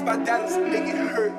about dollars make it hurt.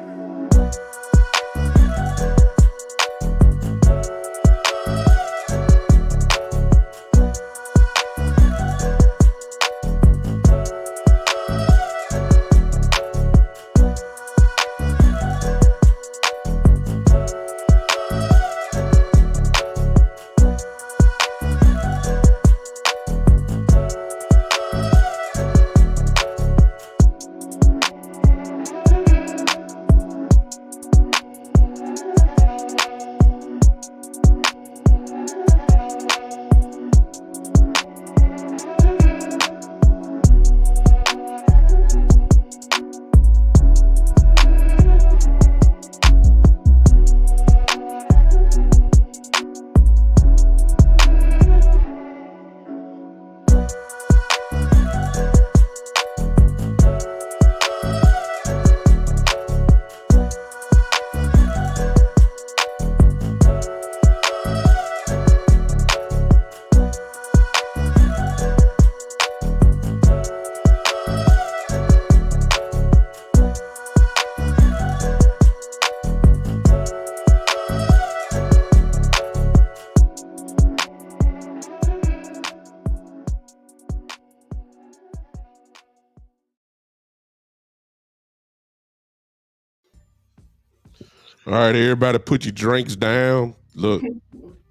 All right, everybody, put your drinks down. Look,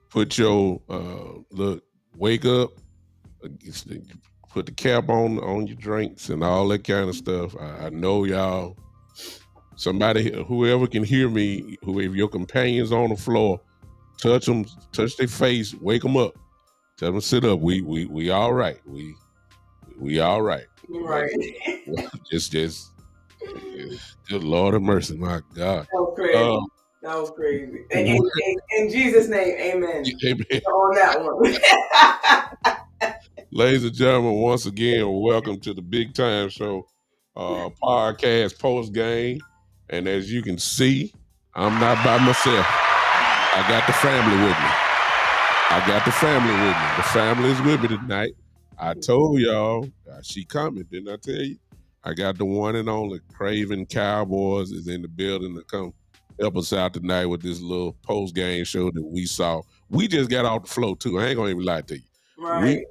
put your wake up. Put the cap on your drinks and all that kind of stuff. I know y'all. Somebody, whoever can hear me, whoever your companions on the floor, touch them, touch their face, wake them up, tell them sit up. We all right. We all right. Right. Just good Lord of mercy, my God. That was crazy. That was crazy. In Jesus' name, amen. Amen. On that one. Ladies and gentlemen, once again, welcome to the Big Time Show podcast post game. And as you can see, I'm not by myself. I got the family with me. The family is with me tonight. I told y'all, she coming, didn't I tell you? I got the one and only Craven Cowboys is in the building to come help us out tonight with this little post-game show that we saw. We just got off the floor, too. I ain't going to even lie to you. Right.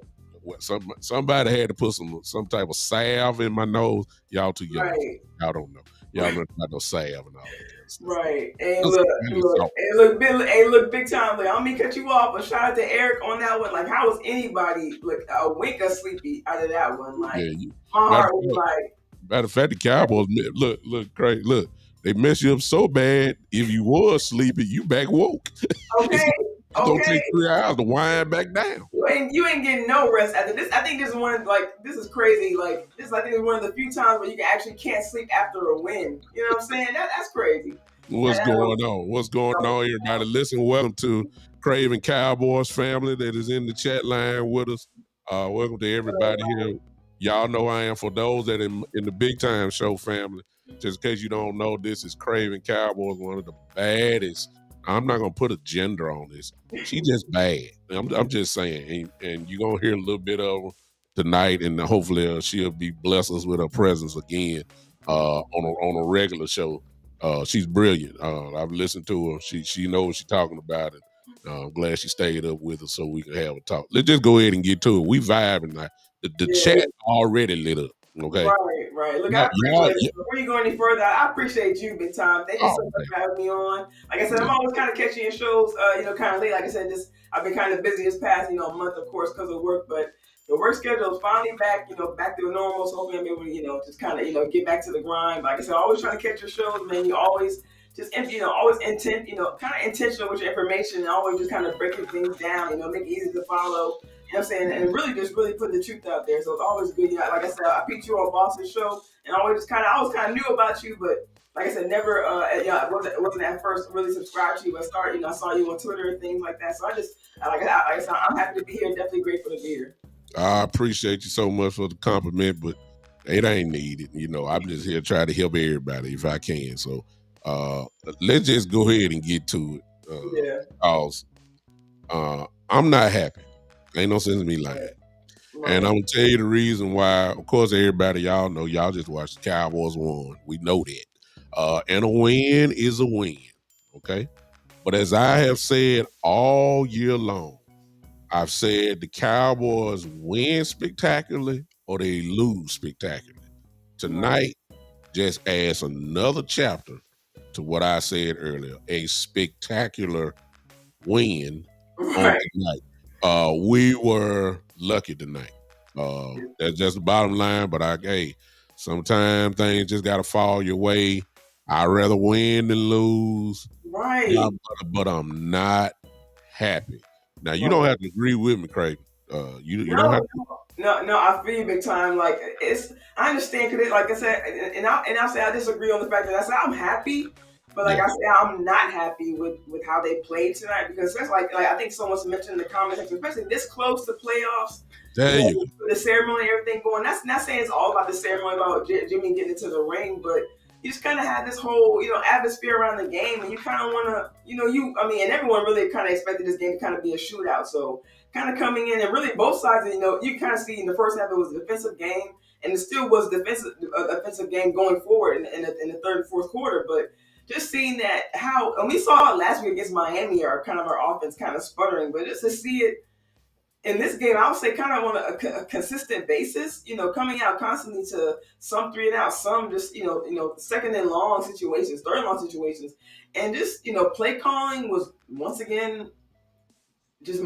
Somebody had to put some type of salve in my nose. Y'all too young. Right. Y'all don't know. Y'all don't know no salve and all that. Right. And look, big time. Like, I don't mean to cut you off, but shout out to Eric on that one. Like, how was anybody a wink of sleepy out of that one? Like, my heart was like. Matter of fact, the Cowboys look great. Look, they mess you up so bad. If you was sleepy, you back woke. Okay. It's gonna take 3 hours to wind back down. You ain't getting no rest after this. I think this is this is crazy. Like, this I think is one of the few times where you can't sleep after a win. You know what I'm saying? That's crazy. What's going on? What's going on, everybody? Listen, welcome to Craven Cowboys family that is in the chat line with us. Welcome to everybody here. Y'all know I am. For those that in the Big Time Show family, just in case you don't know, this is Craven Cowboys, one of the baddest. I'm not gonna put a gender on this. She just bad. I'm just saying, and you're gonna hear a little bit of her tonight, and hopefully she'll be bless us with her presence again on a regular show. She's brilliant. I've listened to her. She knows what she's talking about, and I'm glad she stayed up with us so we can have a talk. Let's just go ahead and get to it. We vibing now. The chat already lit up. Okay. Right. Look, I appreciate it. Before you go any further, I appreciate you, big time. Thank you so much for having me on. Like I said, I'm always kind of catching your shows, kind of late. Like I said, I've been kind of busy this past, month, of course, because of work. But the work schedule is finally back, back to normal. So hopefully I'm able to, just kind of, get back to the grind. But like I said, always trying to catch your shows, man. You always just, always intent, kind of intentional with your information and always just kind of breaking things down, make it easy to follow. You know what I'm saying? And really putting the truth out there. So it's always good. Like I said, I picked you on Boston's show, and I always kind of knew about you, but like I said, never, I wasn't at first really subscribed to you. I saw you on Twitter and things like that. So like I said, I'm happy to be here. Definitely grateful to be here. I appreciate you so much for the compliment, but it ain't needed. I'm just here trying to help everybody if I can. So let's just go ahead and get to it. I'm not happy. Ain't no sense in me lying. And Right. I'm gonna tell you the reason why. Of course, everybody y'all know y'all just watched the Cowboys won. We know that. And a win is a win. Okay. But as I have said all year long, I've said the Cowboys win spectacularly or they lose spectacularly. Right. Tonight just adds another chapter to what I said earlier. A spectacular win on Right. tonight. We were lucky tonight. That's just the bottom line. But hey, sometimes things just gotta fall your way. I'd rather win than lose. Right. But I'm not happy. Now you don't Right. have to agree with me, Craig. You don't have No, to. no, I feel you big time. Like it's, I understand because, like I said, and I'll say I disagree on the fact that I said I'm happy, but like Yeah, I said, I'm not happy with how they played tonight because that's like I think someone's mentioned in the comment section, especially this close to playoffs. You there know, you go. with the ceremony and everything going. That's not saying it's all about the ceremony about Jimmy getting into the ring, but you just kind of had this whole, atmosphere around the game, and you kind of want to, I mean, and everyone really kind of expected this game to kind of be a shootout. So kind of coming in and really both sides, you kind of see in the first half it was a defensive game, and it still was defensive game going forward in the third and fourth quarter. But just seeing that how, and we saw it last week against Miami, our offense kind of sputtering, but just to see it in this game, I would say kind of on a consistent basis, coming out constantly to some three and out, some just, second and long situations, third and long situations. And just, play calling was once again just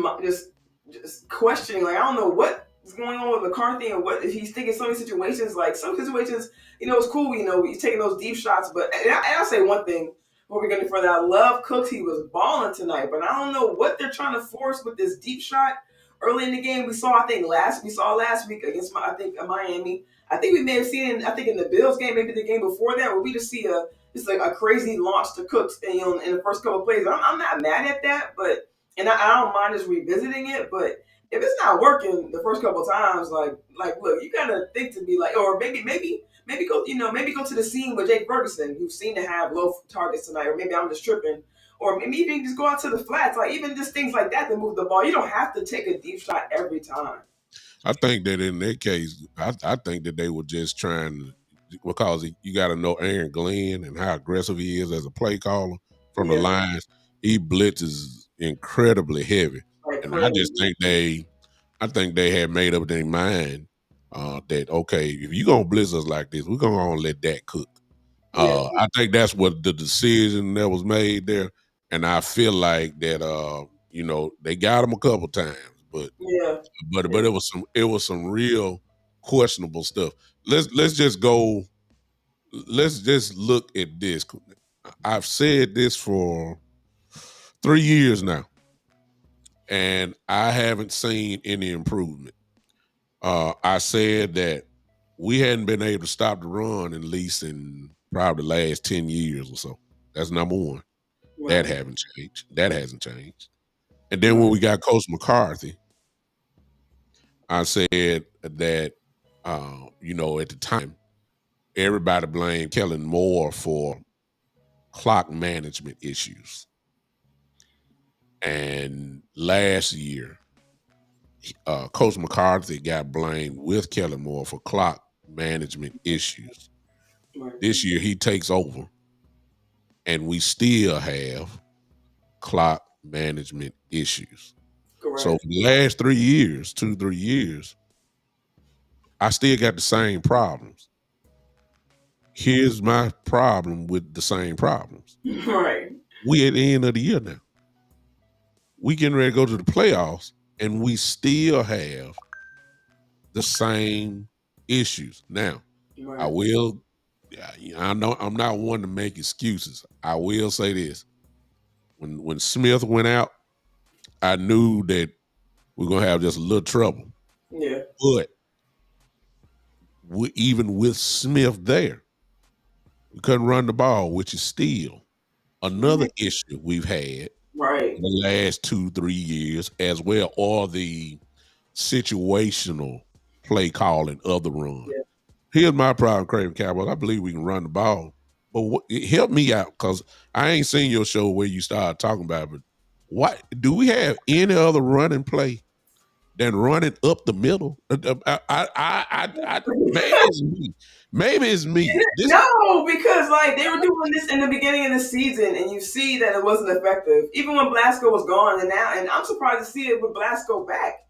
just questioning. Like I don't know what is going on with McCarthy and what if he's thinking so many situations. Like some situations, it's cool. He's taking those deep shots. But I'll say one thing before we get any further. I love Cooks. He was balling tonight, but I don't know what they're trying to force with this deep shot early in the game. We saw last week against Miami. I think we may have seen it, I think in the Bills game, maybe the game before that, where we just see a crazy launch to Cooks and, in the first couple of plays. I'm not mad at that, but and I don't mind just revisiting it, but if it's not working the first couple of times, like look, you gotta think to be like, or maybe go, maybe go to the scene with Jake Ferguson, who seemed to have low targets tonight, or maybe I'm just tripping, or maybe even just go out to the flats, like even just things like that to move the ball. You don't have to take a deep shot every time. I think that in that case, I think that they were just trying because you got to know Aaron Glenn and how aggressive he is as a play caller from the Yeah, lines. He blitzes incredibly heavy, like and I just crazy. I think they had made up their mind that okay, if you gonna blitz us like this, we're gonna let that cook. Yeah, I think that's what the decision that was made there, and I feel like that they got him a couple times, but yeah, but it was some real questionable stuff. Let's just go. Let's just look at this. I've said this for 3 years now, and I haven't seen any improvement. I said that we hadn't been able to stop the run at least in probably the last 10 years or so. That's number one. That right, haven't changed. That hasn't changed. And then when right, we got Coach McCarthy, I said that at the time, everybody blamed Kellen Moore for clock management issues. And last year, Coach McCarthy got blamed with Kellen Moore for clock management issues. right. This year, he takes over, and we still have clock management issues. So Correct. for the last 3 years, 2, 3 years, I still got the same problems. Here's my problem with the same problems. Right. We at the end of the year now. We getting ready to go to the playoffs, and we still have the same issues. Now, I Right. will. I know I'm not one to make excuses. I will say this: when Smith went out, I knew that we're gonna have just a little trouble. Yeah. But even with Smith there, we couldn't run the ball, which is still another issue we've had Right. in the last 2, 3 years, as well, or the situational play calling of the run. Yeah. Here's my problem, Craven Cowboys. I believe we can run the ball, but help me out because I ain't seen your show where you started talking about it. But what do we have any other running play than running up the middle. Maybe it's me. Maybe it's me. No, because like they were doing this in the beginning of the season, and you see that it wasn't effective, even when Blasco was gone. And I'm surprised to see it with Blasco back.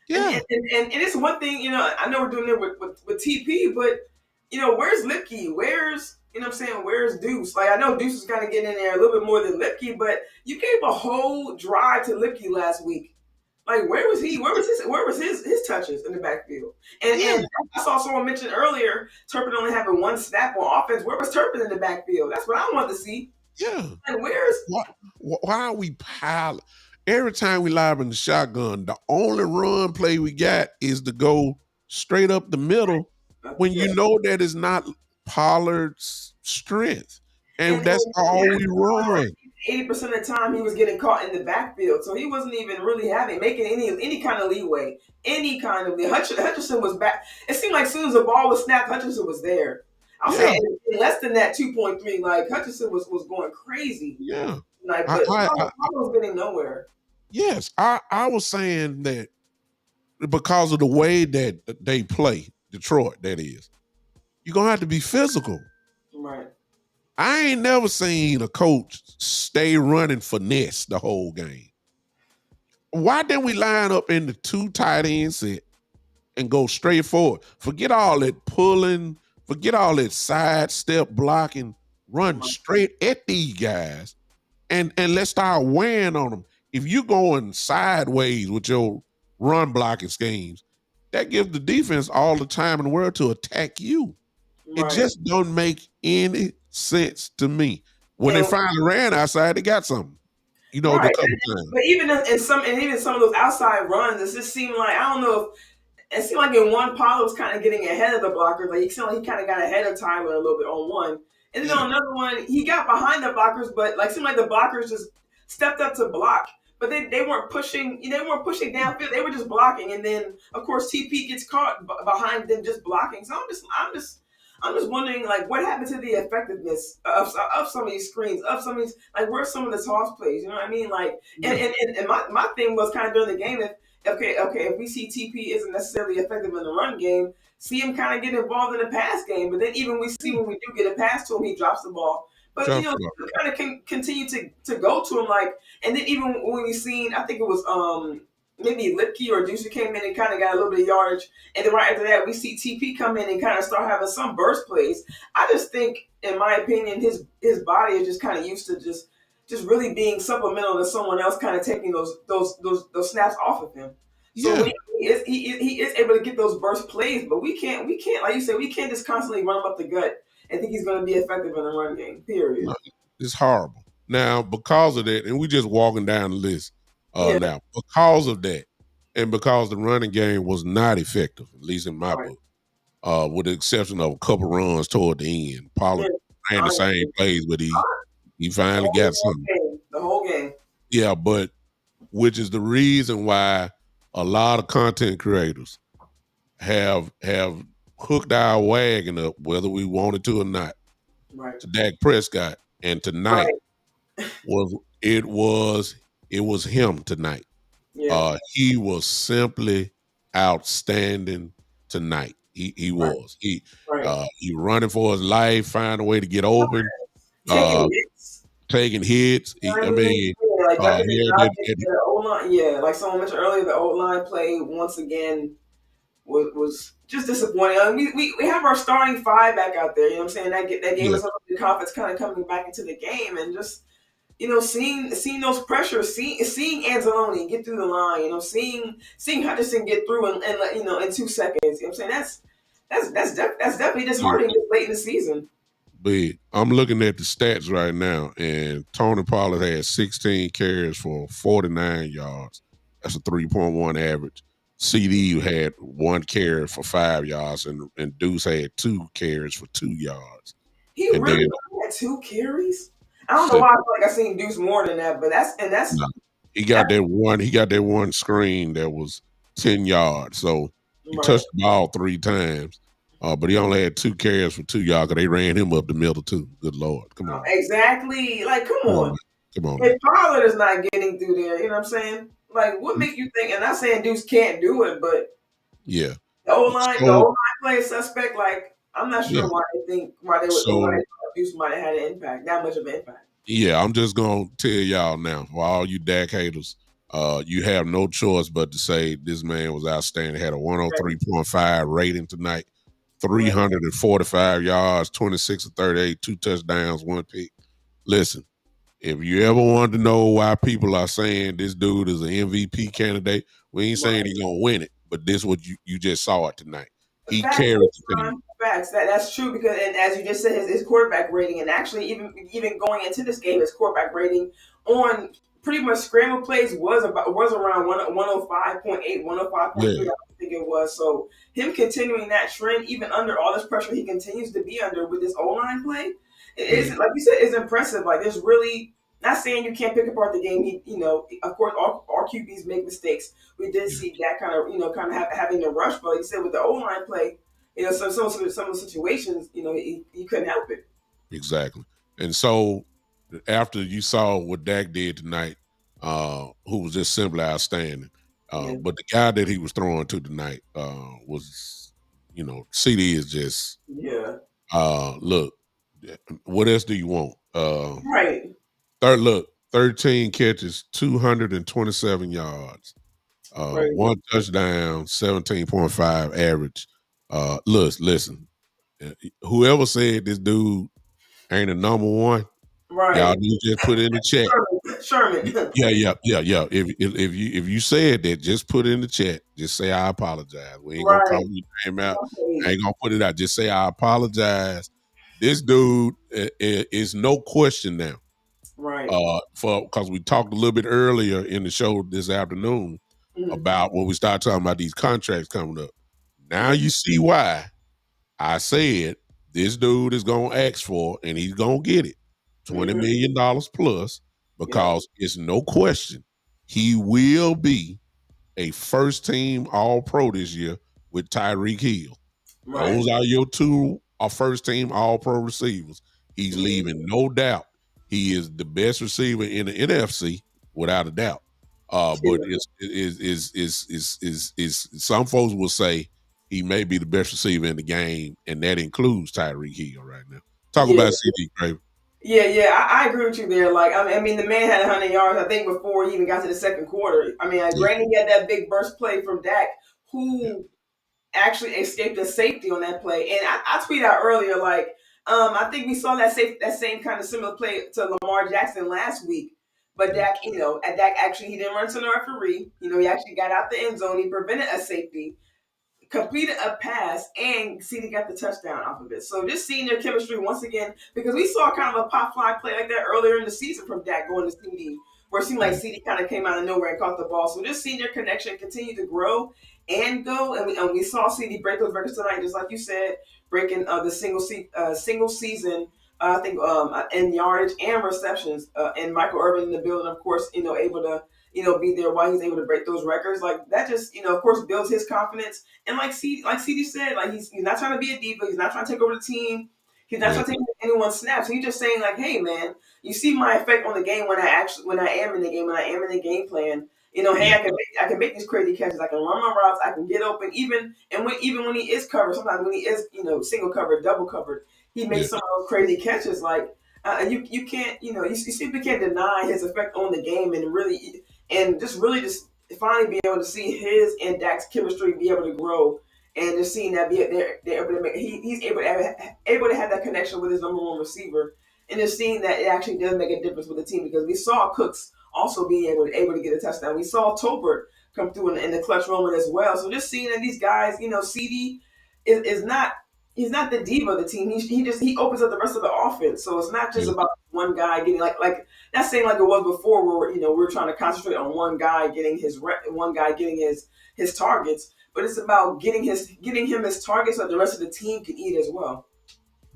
Yeah. And it's one thing, I know we're doing it with TP, but where's Lipke? Where's what I'm saying? Where's Deuce? Like I know Deuce is kind of getting in there a little bit more than Lipke, but you gave a whole drive to Lipke last week. Like where was he? Where was his touches in the backfield? And I saw someone mention earlier Turpin only having one snap on offense. Where was Turpin in the backfield? That's what I wanted to see. Yeah. Like where's why are we piling? Every time we live in the shotgun, the only run play we got is to go straight up the middle when you know that is not Pollard's strength. And that's all we run. 80% of the time he was getting caught in the backfield, so he wasn't even really making any kind of leeway, any kind of Hutchinson was back. It seemed like as soon as the ball was snapped, Hutchinson was there. I'll say in less than that 2.3, like Hutchinson was going crazy. Yeah, like but I was getting nowhere. Yes, I was saying that because of the way that they play, Detroit, that is, you're gonna have to be physical. Right. I ain't never seen a coach stay running finesse the whole game. Why didn't we line up in the 2 tight end set and go straight forward? Forget all that pulling, forget all that sidestep blocking, run straight at these guys and let's start wearing on them. If you're going sideways with your run blocking schemes, that gives the defense all the time in the world to attack you. Right. It just don't make any sense to me. When they finally ran outside, they got something. Right. But even in some of those outside runs, it just seemed like, I don't know if it seemed like in one, Paulo was kind of getting ahead of the blockers. Like he seemed like he kind of got ahead of Tyler a little bit on one. And then on another one, he got behind the blockers, but like seemed like the blockers just stepped up to block. But they weren't pushing, downfield. They were just blocking. And then of course TP gets caught behind them just blocking. So I'm just wondering, like, what happened to the effectiveness of some of these screens, of some of these, like, where's some of the toss plays? You know what I mean? Like, and my thing was kind of during the game, if we see TP isn't necessarily effective in the run game, see him kind of get involved in the pass game. But then even we see when we do get a pass to him, he drops the ball. But, we kind of can continue to go to him, like, and then even when we seen, I think it was, maybe Lipke or Deuce came in and kind of got a little bit of yardage. And then right after that, we see TP come in and kind of start having some burst plays. I just think, in my opinion, his body is just kind of used to just really being supplemental to someone else kind of taking those snaps off of him. So he is able to get those burst plays, but we can't, like you said, we can't just constantly run him up the gut and think he's going to be effective in the run game, period. It's horrible. Now, because of that, and we just walking down the list, now, because of that, and because the running game was not effective, at least in my book, with the exception of a couple runs toward the end, Pollard ran the same plays, but he finally got something. The whole game. Yeah, but which is the reason why a lot of content creators have hooked our wagon up, whether we wanted to or not, to Dak Prescott. And tonight it was him tonight. Yeah. He was simply outstanding tonight. He was. He running for his life, find a way to get open. Taking hits. Like someone mentioned earlier, the O-line play once again was just disappointing. I mean, we have our starting 5 back out there. You know what I'm saying? That gave us a little bit of confidence, kind of coming back into the game, and just seeing those pressures, seeing Anzalone get through the line, seeing Hutchinson get through in 2 seconds. You know what I'm saying? That's definitely disheartening late in the season. But I'm looking at the stats right now, and Tony Pollard had 16 carries for 49 yards. That's a 3.1 average. CD had 1 carry for 5 yards, and Deuce had 2 carries for 2 yards. He really had 2 carries? I don't know why I feel like I've seen Deuce more than that, but that's he got that one. He got that one screen that was 10 yards, so he touched the ball 3 times. But he only had 2 carries for 2 yards because they ran him up the middle too. Good Lord, come on! Exactly, like come on. If Pollard is not getting through there, you know what I'm saying? like what make you think? And not saying dudes can't do it, but Yeah. the O So line play is suspect. Like I'm not yeah. sure why they think why they would why So Deuce might have had an impact, that much of an impact. yeah, I'm just gonna tell y'all now, for all you Dak haters, you have no choice but to say this man was outstanding. Had a Right, 103.5 rating tonight, right. 345 yards, 26 of 38, 2 touchdowns, 1 pick. Listen, if you ever wanted to know why people are saying this dude is an MVP candidate, we ain't saying Right. he's gonna win it, but this what you just saw it tonight. He Facts, carried big the team. time. Facts. That's true because, and as you just said, his quarterback rating, and actually even going into this game, his quarterback rating on pretty much scramble plays was around 105.8, 105.3. Yeah, I think it was. So him continuing that trend, even under all this pressure he continues to be under with this O line play, it yeah, is like you said, it's impressive. Like there's really not saying you can't pick apart the game. Of course, all QBs make mistakes. We did see that kind of having to rush, but like you said with the O line play, some of the situations, he couldn't help it. exactly. And so after you saw what Dak did tonight, who was just simply outstanding. Yeah, But the guy that he was throwing to tonight was, CD is just yeah, look. What else do you want? right, Third look, 13 catches, 227 yards, crazy, one touchdown, 17.5 average. Listen, uh, whoever said this dude ain't a number one, y'all right. need to just put it in the chat. Sherman, Yeah, yeah, yeah, yeah. If you said that, just put it in the chat. Just say I apologize. We ain't gonna call right, your name out. I right, ain't gonna put it out. Just say I apologize. This dude is no question now. right. For because we talked a little bit earlier in the show this afternoon Mm-hmm. about when we start talking about these contracts coming up. Now Yeah, you see why I said this dude is gonna ask for and he's gonna get it. mm-hmm. $20 million plus Yeah, because it's no question he will be a first team all pro this year with Tyreek Hill. right. Those are your two first team all pro receivers. He's leaving Mm-hmm. no doubt. He is the best receiver in the NFC without a doubt. But Yeah, is some folks will say he may be the best receiver in the game, and that includes Tyreek Hill right now. Talk yeah. about CD Craven. Yeah. I agree with you there. Like, I mean, the man had 100 yards, I think, before he even got to the second quarter. I mean, Yeah, granted, he had that big burst play from Dak, who actually escaped a safety on that play. And I tweeted out earlier, like, I think we saw that same kind of similar play to Lamar Jackson last week. But yeah, Dak, at Dak actually he didn't run to the referee. He actually got out the end zone. He prevented a safety, completed a pass, and CD got the touchdown off of it. So just seeing their chemistry once again, because we saw kind of a pop fly play like that earlier in the season from Dak going to CD, where it seemed like yeah, CD kind of came out of nowhere and caught the ball. So just seeing their connection continue to grow and go, and we saw CD break those records tonight, just like you said, breaking the single season. I think in yardage and receptions, and Michael Irvin in the building, of course, able to be there while he's able to break those records. Like that just of course builds his confidence. And like CD said, like he's not trying to be a diva. He's not trying to take over the team. He's not yeah, trying to take anyone's snaps. He's just saying like, hey man, you see my effect on the game when I am in the game, when I am in the game plan. Hey, yeah, I can make these crazy catches. I can run my routes. I can get open. Even when he is covered, sometimes when he is single covered, double covered, he yeah, makes some of those crazy catches. Like you can't you simply can't deny his effect on the game and just really just finally be able to see his and Dak's chemistry be able to grow, and just seeing that they're able to make he's able to have that connection with his number one receiver, and just seeing that it actually does make a difference with the team because we saw Cooks also being able to get a touchdown. We saw Tolbert come through in the clutch moment as well. So just seeing that these guys, CD is not. He's not the diva of the team. He opens up the rest of the offense. So it's not just yeah, about one guy getting like not saying like it was before where we're trying to concentrate on one guy getting his targets, but it's about getting him his targets so the rest of the team can eat as well.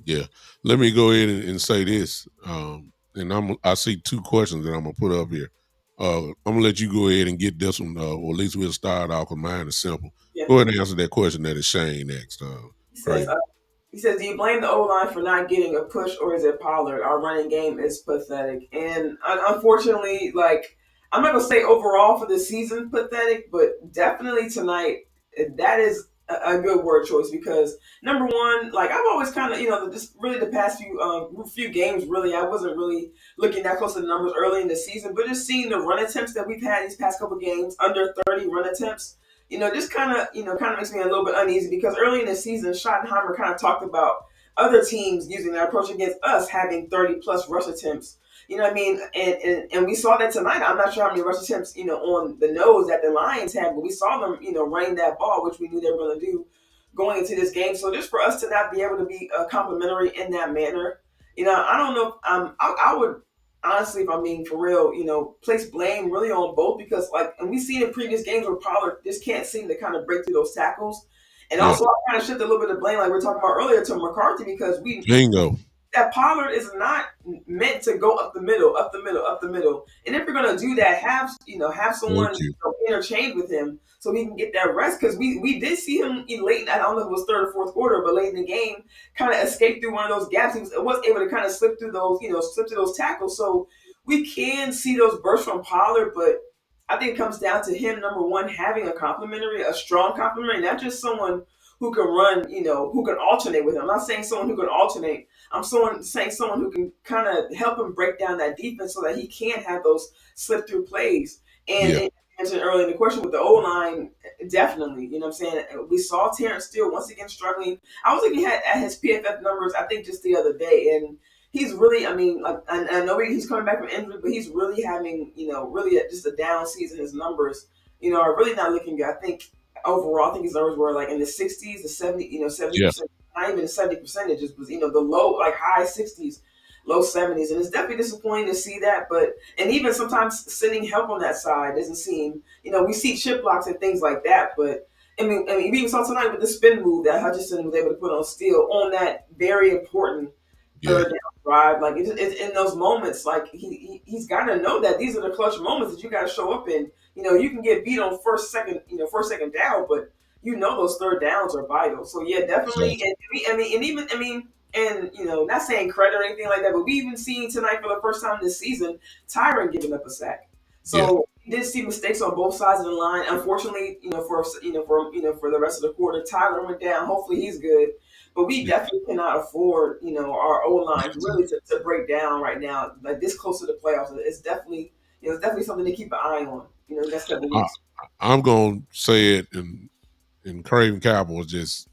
yeah. Let me go ahead and say this. And I see two questions that I'm gonna put up here. I'm gonna let you go ahead and get this one, or at least we'll start off. Cause mine is simple. Yeah. Go ahead and answer that question that is Shane next. He says, Craig. do you blame the O line for not getting a push, or is it Pollard? Our running game is pathetic, and unfortunately, like I'm not gonna say overall for the season pathetic, but definitely tonight that is a good word choice because number one, like I've always kind of just really the past few games really I wasn't really looking that close to the numbers early in the season, but just seeing the run attempts that we've had these past couple games under 30 run attempts, just kind of makes me a little bit uneasy because early in the season, Schottenheimer kind of talked about other teams using that approach against us having 30 plus rush attempts. You know what I mean? And we saw that tonight. I'm not sure how many rush attempts, on the nose that the Lions had, but we saw them, running that ball, which we knew they were going to do going into this game. So just for us to not be able to be complimentary in that manner, I don't know. I would honestly, if I'm being for real, place blame really on both because, like, and we've seen in previous games where Pollard just can't seem to kind of break through those tackles. And Yeah. also, I kind of shift a little bit of blame, like we are talking about earlier, to McCarthy because we Bingo. that Pollard is not meant to go up the middle, up the middle, up the middle. And if you're gonna do that, have Thank someone you. interchange with him so he can get that rest. Because we did see him late. I don't know if it was third or fourth quarter, but late in the game, kind of escape through one of those gaps. He was able to kind of slip through those, slip through those tackles. So we can see those bursts from Pollard, but I think it comes down to him number one having a strong complimentary, not just someone who can run, who can alternate with him. I'm not saying someone who can alternate. I'm saying someone who can kind of help him break down that defense so that he can have those slip through plays. And, Yeah. and mentioned earlier in the question with the O line, definitely, you know what I'm saying? We saw Terrence Steele once again struggling. I was looking at his PFF numbers, I think just the other day, and he's really, I mean, like, I know he's coming back from injury, but he's really having, really just a down season. His numbers, are really not looking good. I think overall, I think his numbers were like in the 60s, the 70, Yeah. 70%, not even the 70%, it just was, the low, like high 60s, low 70s. And it's definitely disappointing to see that. But, and even sometimes sending help on that side doesn't seem, we see chip blocks and things like that. But, we even saw tonight with the spin move that Hutchinson was able to put on Steele on that very important Yeah. third down drive. Like it's in those moments, like he's got to know that these are the clutch moments that you got to show up in. You can get beat on first second down, but those third downs are vital. So yeah, definitely. Exactly. And not saying credit or anything like that, but we even seen tonight for the first time this season, Tyron giving up a sack. Yeah. So we did see mistakes on both sides of the line. Unfortunately, for the rest of the quarter, Tyler went down. Hopefully, he's good. But we Yeah. definitely cannot afford, our O lines really Exactly. to break down right now, like this close to the playoffs. It's definitely something to keep an eye on, the next couple of I, weeks. I'm gonna say it, and Craven Cowboys just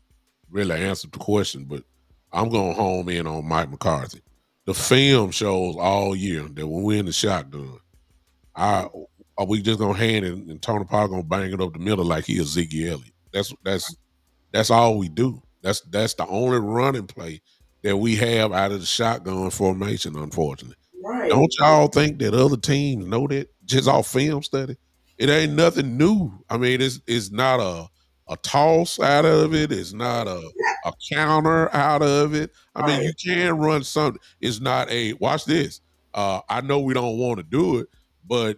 really answered the question, but I'm going home in on Mike McCarthy. The film shows all year that when we're in the shotgun, I are we just gonna hand it and Tony Pollard gonna bang it up the middle like he is Ziggy Elliott. That's all we do. That's the only running play that we have out of the shotgun formation, unfortunately. Right. Don't y'all think that other teams know that just off film study? It ain't nothing new. I mean, it's not a toss out of it. It's not a counter out of it. I mean, Right. you can run something. It's not a watch this. I know we don't want to do it, but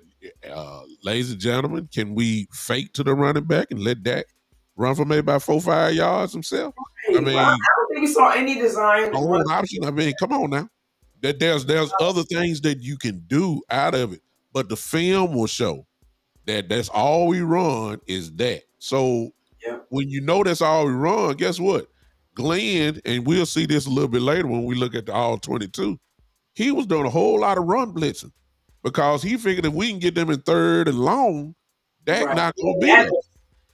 ladies and gentlemen, can we fake to the running back and let Dak run for maybe about 4 or 5 yards himself? I Hey, well, I mean, don't think we saw any design run. own option. I mean, come on now. That there's other things that you can do out of it, but the film will show that that's all we run is that. So Yeah. when you know that's all we run, guess what? Glenn, and we'll see this a little bit later when we look at the all 22. He was doing a whole lot of run blitzing because he figured if we can get them in third and long, Dak Right. not gonna be there.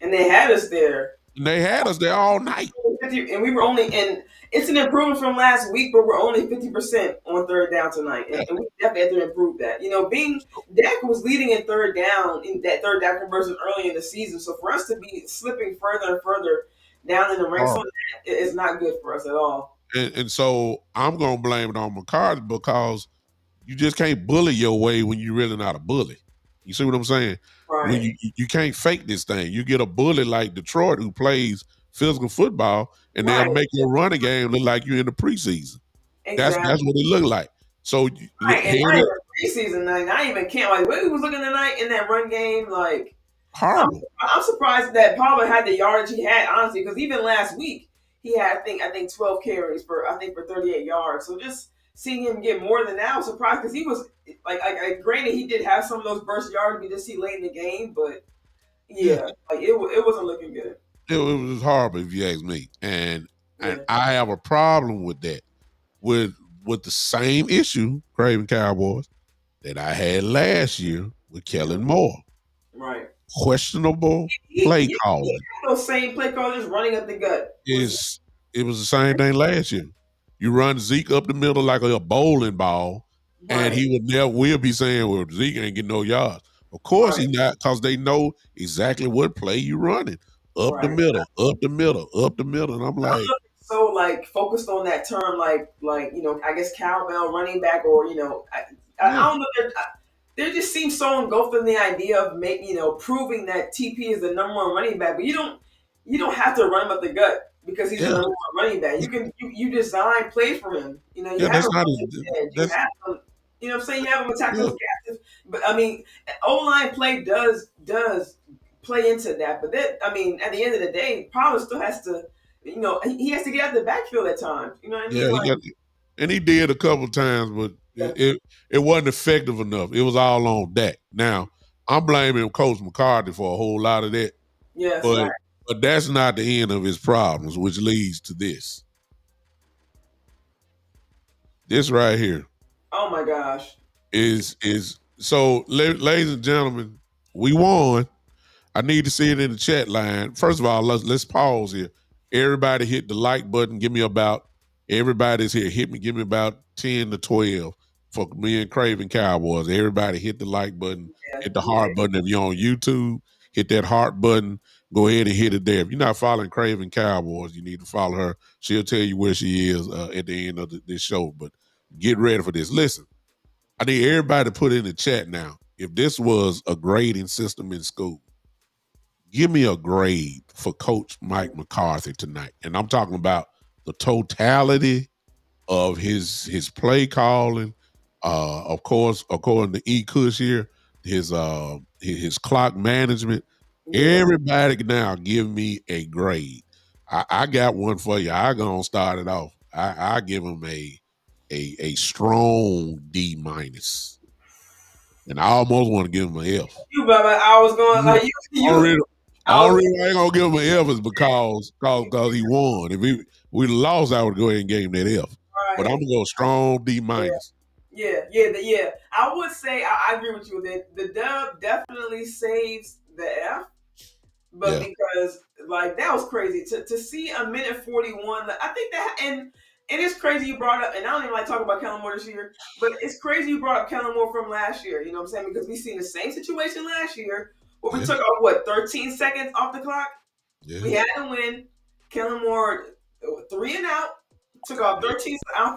And they had us there. And they had us there all night. 50, and we were only and it's an improvement from last week, but we're only 50% on third down tonight, Yeah. and we definitely have to improve that. Being Dak was leading in third down in that third down conversion early in the season, so for us to be slipping further and further down in the ranks on Horrible. that is not good for us at all. And so I'm gonna blame it on McCarthy because you just can't bully your way when you're really not a bully. You see what I'm saying? When Right. you can't fake this thing. You get a bully like Detroit who plays physical football, and they'll Right. make your running game look like you're in the preseason. That's Exactly. what it look like. So Right. And not hand even it preseason night, not even camp. Like when he was looking tonight in that run game, like I'm horrible. I'm surprised that Pollard had the yardage he had, honestly, because even last week he had I think 12 carries for 38 yards. So just seeing him get more than that, I was surprised because he was like granted he did have some of those burst yards we did see late in the game, but Yeah, yeah, like it wasn't looking good. it was horrible if you ask me, and Yeah, I have a problem with that. With the same issue, Craven Cowboys, that I had last year with yeah, Kellen Moore. right. Questionable play He calling. had those same play calls just running up the gut. Was Is It was the same thing last year. You run Zeke up the middle like a bowling ball, and right, he would never will be saying, "Well, Zeke ain't getting no yards." Of course, right, he not, because they know exactly what play you running. Up the right. middle, up the middle, up the middle, and I'm I'm like, so like focused on that term, like I guess cowbell running back, or I yeah, don't know. They just seem so engulfed in the idea of making proving that TP is the number one running back, but you don't have to run him up the gut because he's the yeah, number one running back. You design plays for him. You yeah. have him That's not on his. the edge. You That's have him. You know what I'm saying? You have him attack yeah, those gaps. But I mean, O line play does play into that. But that I mean, at the end of the day, Pollard still has to. He has to get out of the backfield at times. You know what I yeah. mean? He Like, got, and he did a couple times, but yeah, it wasn't effective enough. It was all on Dak. Now I'm blaming Coach McCarthy for a whole lot of that, yes, but right. that's not the end of his problems, which leads to this. This right here Oh my gosh. is so, ladies and gentlemen, we won. I need to see it in the chat line. First of all, let's pause here. Everybody hit the like button. Everybody's here. Give me about 10 to 12 for me and Craven Cowboys. Everybody hit the like button, Yeah, hit the yeah, heart button. If you're on YouTube, hit that heart button. Go ahead and hit it there. If you're not following Craven Cowboys, you need to follow her. She'll tell you where she is at the end of this show. But get ready for this. Listen, I need everybody to put in the chat now. If this was a grading system in school, give me a grade for Coach Mike McCarthy tonight. And I'm talking about the totality of his play calling. Of course, according to E. Cush here, his clock management. yeah. Everybody now give me a grade. I got one for you. I gonna start it off. I give him a strong D minus, and I almost want to give him an F. You, Baba, I was going like Already, I was. already, I ain't gonna give him an F is because he won. If we lost, I would go ahead and give him that F. But I'm Right. gonna go strong D Yeah. minus. Yeah. I would say I agree with you that the dub definitely saves the F, but Yeah, because like that was crazy to see a minute 41. I think that and it's crazy you brought up, and I don't even like talking about Kellen Moore this year, but it's crazy you brought up Kellen Moore from last year. You know what I'm saying? Because we seen the same situation last year where we yeah, took off 13 seconds off the clock. yeah, We had to win. Kellen Moore 3 and out. Took off yeah, 13. I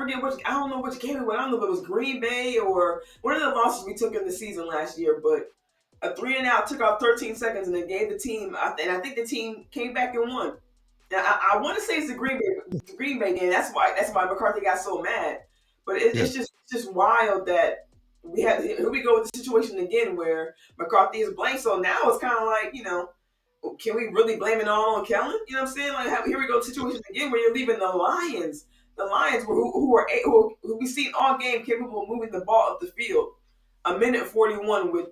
don't know which game it was. I don't know if it was Green Bay or one of the losses we took in the season last year. But a 3 and out took off 13 seconds and it gave the team. And I think the team came back and won. Now I want to say it's the Green Bay game. That's why McCarthy got so mad. But yeah, it's just wild that here we go with the situation again where McCarthy is blamed. So now it's kind of like can we really blame it all on Kellen? You know what I'm saying? Like, here we go, situation again where you're leaving the Lions, who we seen all game capable of moving the ball up the field, a minute 41 with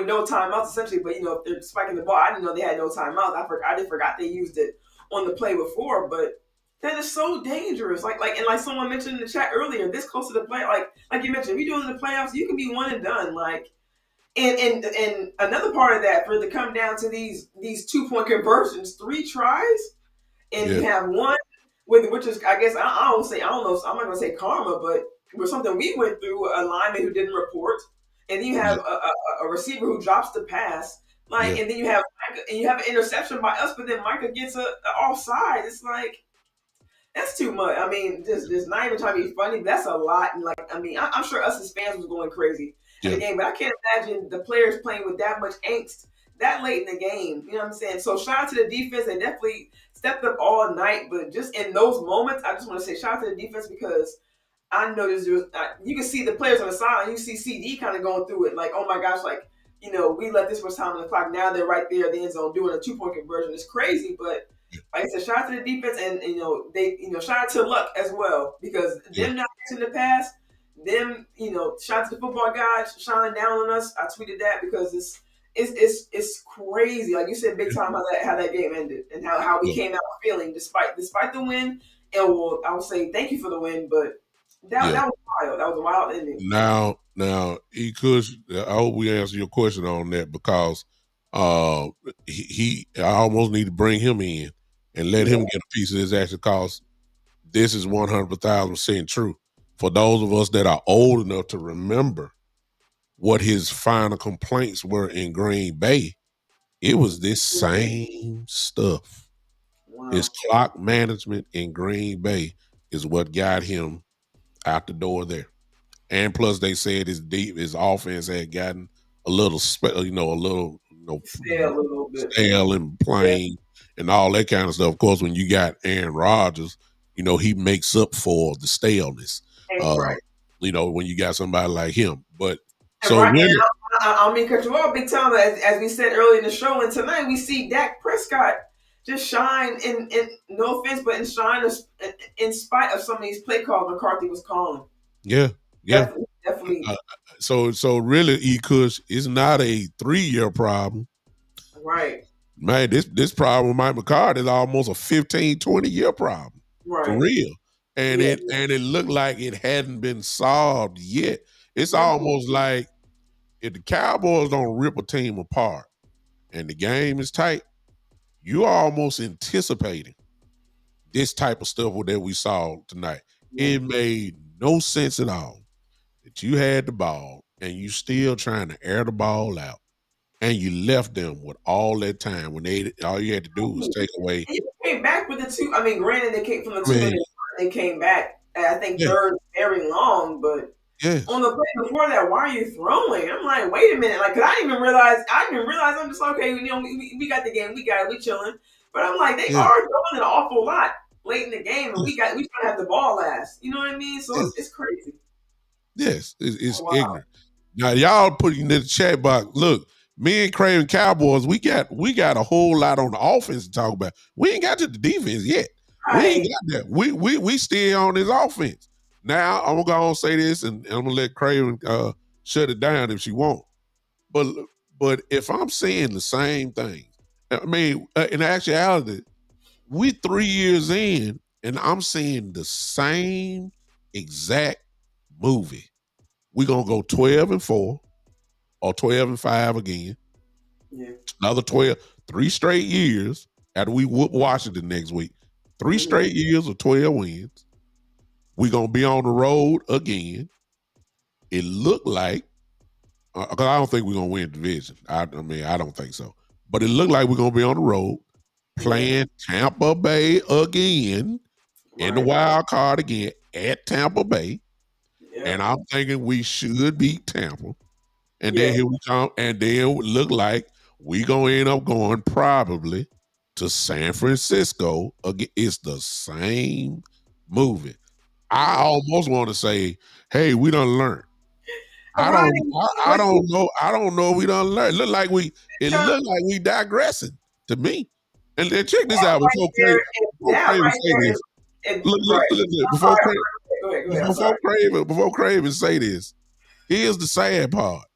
no timeouts essentially. But if they're spiking the ball, I didn't know they had no timeouts. I just forgot they used it on the play before, but. That is so dangerous. Like someone mentioned in the chat earlier, this close to the play, like you mentioned, if you're doing the playoffs, you can be one and done. And another part of that for it to come down to these 2 point conversions, 3 tries, and yeah, you have one with which is I guess I don't know, I'm not gonna say karma, but with something we went through, a lineman who didn't report, and you have yeah, a receiver who drops the pass, yeah, and then you have Micah, and you have an interception by us, but then Micah gets a offside. It's like that's too much. I mean, just not even trying to be funny. But that's a lot. And I'm sure us as fans was going crazy at yeah, the game, but I can't imagine the players playing with that much angst that late in the game. You know what I'm saying? So shout out to the defense. They definitely stepped up all night, but just in those moments, I just want to say shout out to the defense because I noticed you can see the players on the side. You see CD kind of going through it, like, oh my gosh, like we let this much time on the clock. Now they're right there at the end zone doing a 2 point conversion. It's crazy, but like I said, shout out to the defense, and they shout out to Luck as well because yeah, them not catching the pass. them, shout out to the football guys shining down on us. I tweeted that because it's crazy. Like you said, big time how that game ended and how we Yeah, came out feeling despite the win. And I will say thank you for the win, but that yeah. that was wild. That was a wild ending. Now, E. Kush, I hope we answer your question on that because uh, I almost need to bring him in and let Yeah, him get a piece of this action because this is 100,000% true. For those of us that are old enough to remember what his final complaints were in Green Bay, it was this same stuff. His wow. clock management in Green Bay is what got him out the door there. And plus, they said his offense had gotten a little, a little, Stay a little bit. stale and Yeah, plain and all that kind of stuff. Of course, when you got Aaron Rodgers, he makes up for the staleness. and Uh, right. when you got somebody like him. But And so right, and really, I don't mean to cut you off, big time. As we said earlier in the show, and tonight we see Dak Prescott just shine. In no offense, but in shine in spite of some of these play calls McCarthy was calling. yeah, yeah. Definitely, definitely Uh, so really, E. Kush, it's not a 3-year problem. right, Man, this problem with Mike McCarthy is almost a 15, 20-year problem. For right. real. And Yeah, it looked like it hadn't been solved yet. It's mm-hmm. almost like if the Cowboys don't rip a team apart and the game is tight, you're almost anticipating this type of stuff that we saw tonight. Yeah. It made no sense at all that you had the ball and you still trying to air the ball out and you left them with all that time when all you had to do was take away. And you came back with the two. I mean, granted, they came from the I mean, 2 minute. They came back. I think yeah, third very long, but on yes, the play before that, why are you throwing? I'm like, wait a minute, like, cause I didn't even realize. I'm just like, okay, we got the game, we got it, we chilling. But I'm like, they yeah, are throwing an awful lot late in the game, and we trying to have the ball last. You know what I mean? So it's yes, crazy. yes. It's Oh, wow. ignorant. Now y'all putting in the chat box. Look, me and Craven Cowboys, we got a whole lot on the offense to talk about. We ain't got to the defense yet. We ain't Right. got that. We still on this offense. Now I'm gonna go and say this, and I'm gonna let Craven shut it down if she won't. But if I'm saying the same thing, I mean, in actuality, we 3 years in, and I'm seeing the same exact movie. We're gonna go 12-4 or 12-5 again. Yeah. Another 12, 3 straight years after we whoop Washington next week. Three Mhm. straight years of 12 wins. We're gonna be on the road again. It looked like because I don't think we're gonna win the division. I mean, I don't think so. But it looked like we're gonna be on the road Yeah. playing Tampa Bay again in the Right. wild card again at Tampa Bay. Yeah. And I'm thinking we should beat Tampa. And then Yeah. here we come, and then it look like we gonna end up going probably to San Francisco. Again, it's the same movie. I Yeah. almost want to say, hey, we done learned. I Right. don't I What don't know. I don't know if we done learned. It you looked like we digressing to me. And then check this out right there, and Before that Craven right say there this. is, and Look, right. look, I'm sorry. Go ahead. Go ahead. I'm sorry. before Craven say this. Here's the sad part.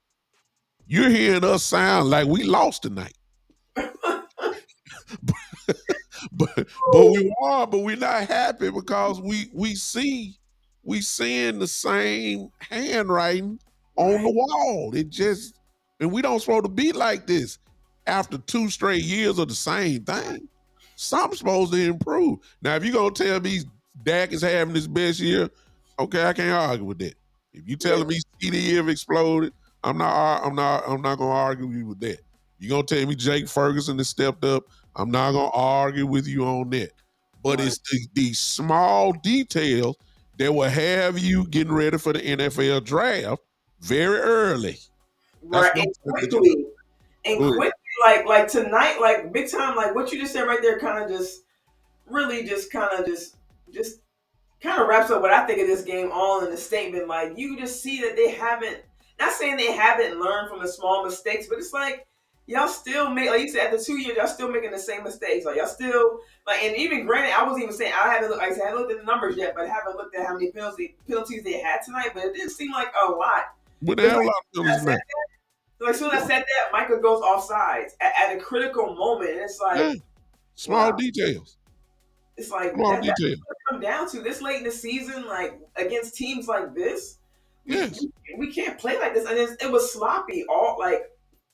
You're hearing us sound like we lost tonight. But we're not happy because we seeing the same handwriting on the Right. wall. It just and we don't supposed to be like this after 2 straight years of the same thing. Something's supposed to improve. Now, if you're gonna tell me Dak is having his best year, okay, I can't argue with that. If you Yeah. telling me CD have exploded, I'm not gonna argue with you with that. You gonna tell me Jake Ferguson has stepped up, I'm not gonna argue with you on that. But Right. it's these small details that will have you getting ready for the NFL draft very early. That's Right. what And I'm quickly. And Go ahead. quickly, like tonight, like big time, like what you just said right there, kind of just really just kind of wraps up what I think of this game all in a statement. Like you just see that they haven't, not saying they haven't learned from the small mistakes, but it's like y'all still make, like you said, after 2 years, y'all still making the same mistakes. Like y'all still like, and even granted, I wasn't even saying I haven't looked. Like I said, I haven't looked at the numbers yet, but I haven't looked at how many penalties they had tonight. But it didn't seem like a lot. We But didn't have a lot of penalties tonight. like as soon as I said that, Michael goes offsides at a critical moment, and it's like, Yeah, small wow. details. It's like Small that's details. what it come down to this late in the season, like against teams like this. We Yes. we can't play like this, and it was sloppy all like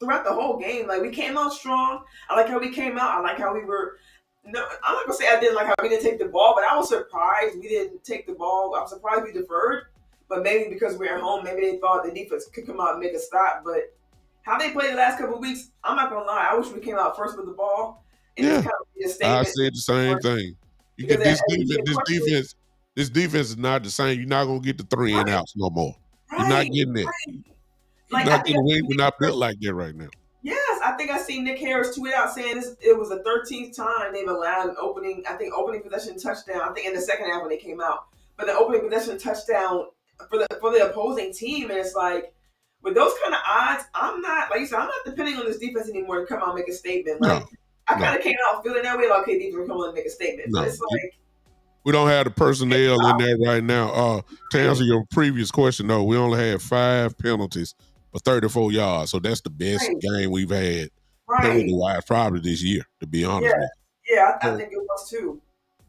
throughout the whole game. Like we came out strong. I like how we came out. I like how we were. No, I'm not gonna say I didn't like how we didn't take the ball, but I was surprised we didn't take the ball. I'm surprised we deferred, but maybe because we're at home, maybe they thought the defense could come out and make a stop. But how they played the last couple of weeks, I'm not gonna lie. I wish we came out first with the ball and just Yeah. kind of be a I statement said the same thing. You because get this defense is not the same. You're not gonna get the 3 and right, outs no more. You're not right, getting that. right. You're Like I not think getting away. We're not built like that right now. yes, I think I seen Nick Harris tweet out saying it was the 13th time they've allowed an opening possession touchdown. I think in the second half when they came out, but the opening possession touchdown for the opposing team, and it's like with those kind of odds, I'm not like you said, I'm not depending on this defense anymore to come out and make a statement. No, Like I no, kind of came out feeling that way, like okay, defense will come out and make a statement, but no. it's like We don't have the personnel in there right now. To answer right, your previous question, though, we only had 5 penalties for 34 yards. So that's the best right, game we've had penalty right, wise probably this year, to be yeah, honest with yeah, you. I So think it was too.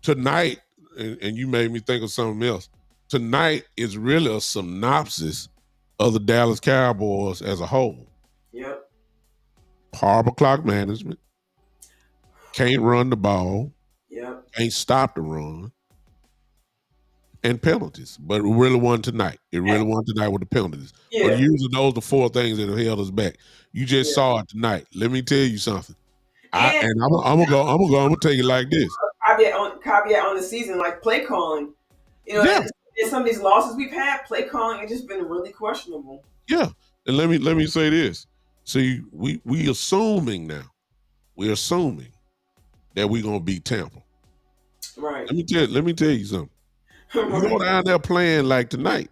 tonight, and you made me think of something else. Tonight is really a synopsis of the Dallas Cowboys as a whole. Yep, Horrible clock management, can't run the ball, yep, can't stop the run, and penalties. But it really won tonight. It really won tonight with the penalties. But yeah, usually those are the 4 things that have held us back. You just yeah, saw it tonight. Let me tell you something. and I'm gonna take it like this. caveat on the season, like play calling. You know, Yeah, and some of these losses we've had, play calling has just been really questionable. yeah. And let me say this. See, we assuming now. We're assuming that we're gonna beat Tampa. Right. Let me tell you something. You go right. down there playing like tonight,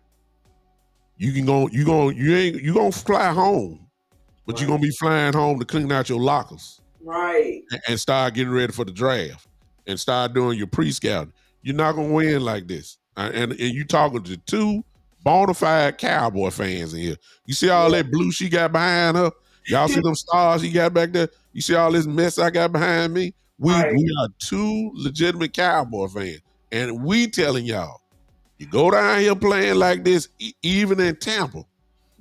you gonna fly home, but you're gonna Right. be flying home to clean out your lockers Right. and start getting ready for the draft and start doing your pre-scouting. You're not gonna win like this. And you talking to 2 bona fide Cowboy fans in here. You see all Yeah. that blue she got behind her? Y'all see them stars he got back there? You see all this mess I got behind me? We Right. we are 2 legitimate Cowboy fans. And we telling y'all, you go down here playing like this, even in Tampa,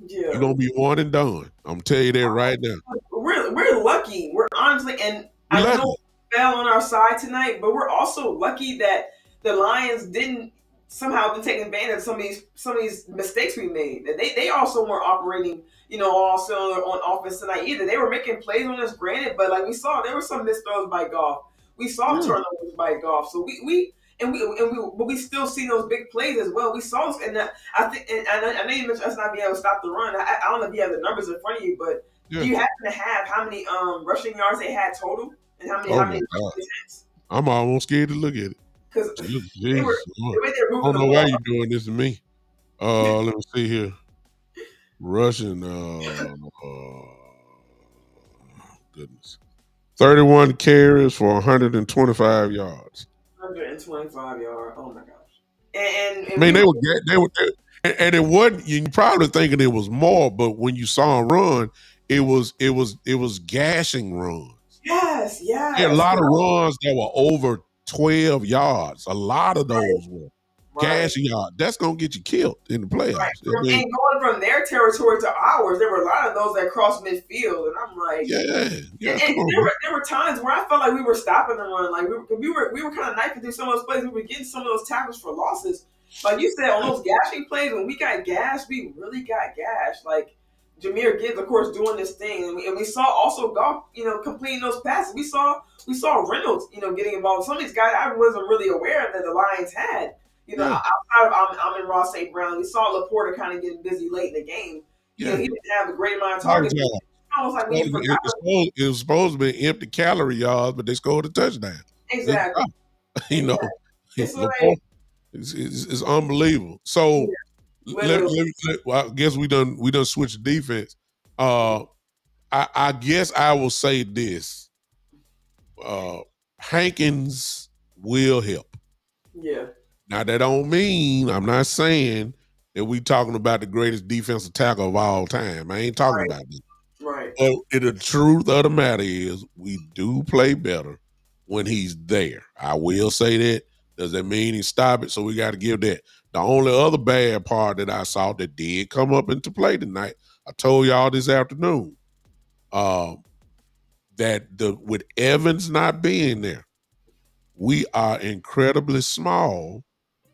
you're Yeah. gonna be one and done. I'm gonna tell you that right now. We're lucky. We're honestly, and We I lucky. know it fell on our side tonight, but we're also lucky that the Lions didn't somehow take advantage of some of these mistakes we made. That they also weren't operating, also on offense tonight either. They were making plays on us, granted, but like we saw, there were some missed throws by Goff. We saw Yeah. turnovers by Goff. So but we still see those big plays as well. We saw, and I think, and I know you mentioned us not being able to stop the run. I don't know if you have the numbers in front of you, but do Yeah. you happen to have how many rushing yards they had total and Oh how my many God. attempts? I'm almost scared to look at it. Because they were Jesus. the way they're I moving don't the know why ball. you're doing this to me. Let me see here. Russian, goodness. 31 carries for 125 yards. 125 yard. Oh my gosh! I And mean, we were and it wasn't. You probably thinking it was more, but when you saw him run, it was gashing runs. yes, He had a yes, lot of runs that were over 12 yards. A lot of right, those were right. gashing yards. That's gonna get you killed in the Right. playoffs. I mean, And going from their territory to ours, there were a lot of those that crossed midfield, and I'm like, yeah, yeah. and Come on, there man. were times where I felt like we were stopping the run, like we were kind of knifing through some of those plays. We were getting some of those tackles for losses. Like you said, on those gashing plays, when we got gashed, we really got gashed. Like Jameer Gibbs, of course, doing this thing, and we saw also Goff, completing those passes. We saw Reynolds, getting involved. Some of these guys I wasn't really aware of that the Lions had. Yeah, Outside of Amon Ross St. Brown, we saw Laporta kind of getting busy late in the game. yeah. He didn't have a great amount of Like, targets. It's almost like we forgot. it was supposed to be empty calorie yards, but they scored a touchdown. Good Exactly. job. You know, Exactly. It's like, Laporte is unbelievable. So yeah, literally, well, I guess we done switched defense. I guess I will say this. Uh, Hankins will help. Yeah. Now that don't mean I'm not saying that we talking about the greatest defensive tackle of all time. I ain't talking Right. about that. Right. But the truth of the matter is, we do play better when he's there. I will say that. Does that mean he stop it? So we got to give that. The only other bad part that I saw that did come up into play tonight, I told y'all this afternoon, um, that with Evans not being there, we are incredibly small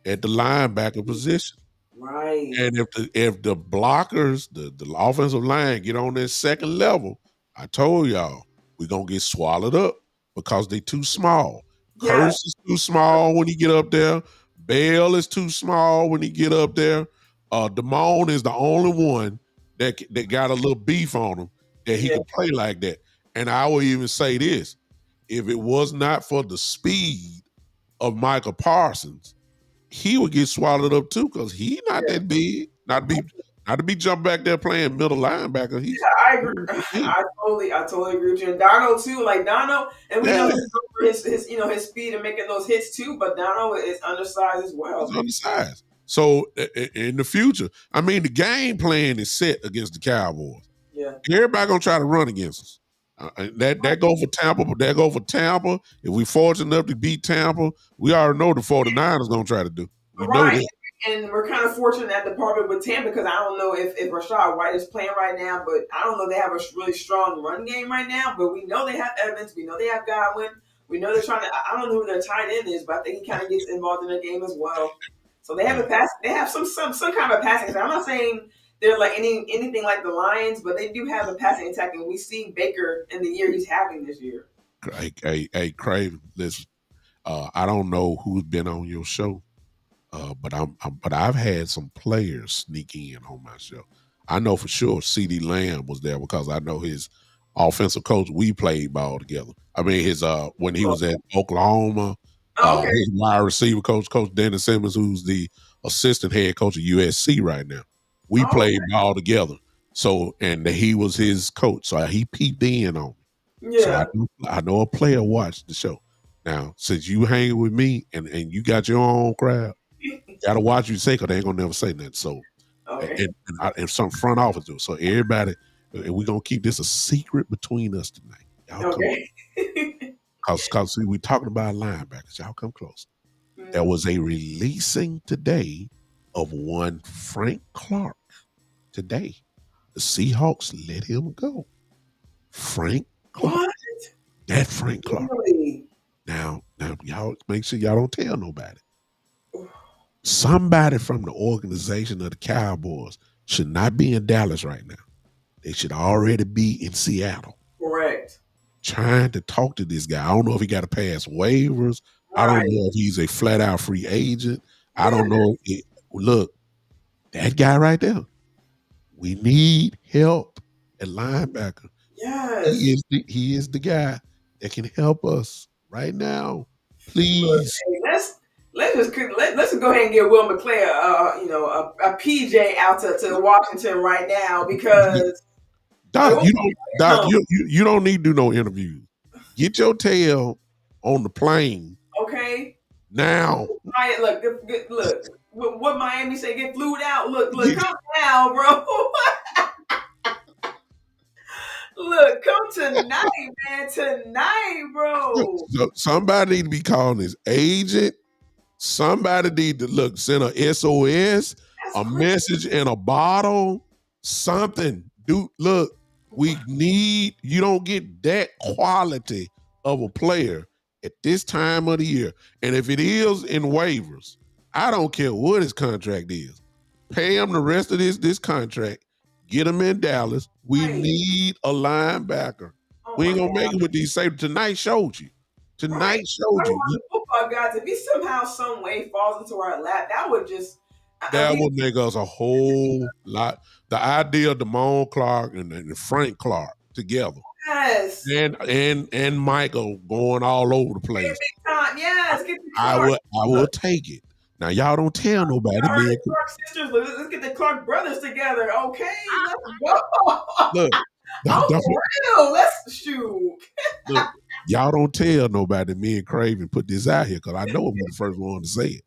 at the linebacker position. Right. And if the blockers, the offensive line get on that second level, I told y'all we're gonna get swallowed up because they too small. Yeah. Curse is too small when he get up there. Bell is too small when he get up there. Damone is the only one that got a little beef on him that he Yeah. could play like that. And I will even say this: if it was not for the speed of Michael Parsons, he would get swallowed up too because he not Yeah. that big. Not to be jump back there playing middle linebacker. He's Yeah, I agree. he ain't that big. I totally agree with you. And Darno too, like Darno, and we know Yeah, he's known for his speed and making those hits too. But Darno is undersized as he's well. undersized. So in the future, I mean, the game plan is set against the Cowboys. Yeah. Everybody gonna try to run against us. That go for Tampa, but that go for Tampa. If we fortunate enough to beat Tampa, we already know the 49ers gonna try to do. We know Right. that. And we're kind of fortunate at the department with Tampa because I don't know if Rashad White is playing right now, but I don't know they have a really strong run game right now. But we know they have Evans, we know they have Godwin, we know they're trying to. I don't know who their tight end is, but I think he kind of gets involved in the game as well. So they have Yeah. a pass. They have some kind of a passing attack. I'm not saying they're like anything like the Lions, but they do have a passing attack, and we see Baker in the year he's having this year. Hey, Craven, listen. I don't know who's been on your show, but I've had some players sneak in on my show. I know for sure CD Lamb was there because I know his offensive coach. We played ball together. I mean, his when he was at Oklahoma, Oh, okay. his wide receiver coach, Coach Dennis Simmons, who's the assistant head coach of USC right now. We Oh, played ball together. So and he was his coach. So he peeped in on me. So yeah. I know a player watched the show. Now, since you hanging with me and you got your own crowd, gotta watch you say because they ain't gonna never say nothing. So Okay. and some front office do. So everybody, and we're gonna keep this a secret between us tonight. Y'all come Okay. cause see, we talking about linebackers. Y'all come close. There Mm. was a releasing today of one Frank Clark. Today, the Seahawks let him go. Frank Clark. What? That Frank Clark. Really? Now, y'all make sure y'all don't tell nobody. Somebody from the organization of the Cowboys should not be in Dallas right now. They should already be in Seattle Correct. trying to talk to this guy. I don't know if he got to pass waivers. I don't Right. know if he's a flat out free agent. I Yeah. don't know. Look, that guy right there, we need help at linebacker. Yes. He is the guy that can help us right now. Look, Please. hey, let's just go ahead and get Will McClay a PJ out to Washington right now because like Doc, what Doc, no, you don't need to do no interviews. Get your tail on the plane okay. now. Look, look. What Miami say? Get flued out. Look, Get- come down, bro. Look, come tonight, man. Tonight, bro. Somebody need to be calling his agent. Somebody need to send a SOS, That's a crazy. message in a bottle, something. Dude, look, we need, you don't get that quality of a player at this time of the year. And if it is in waivers, I don't care what his contract is. Pay him the rest of this contract. Get him in Dallas. We Right. need a linebacker. Oh We my ain't gonna God. make it with these Sabres. Tonight showed you. Right. Tonight showed Talking you. about the football guys, if he somehow, some way falls into our lap, that would just That we would make us a whole lot. The idea of Damone Clark and Frank Clark together, yes. and Michael going all over the Get place. big time. Yes, get the I Clark. will I will take it. Now y'all don't tell nobody, All right, man. Clark sisters. Let's get the Clark brothers together. Okay, let's go. Look, Oh, for real? Let's shoot. Look, y'all don't tell nobody that me and Craven put this out here because I know I'm the first one to say it.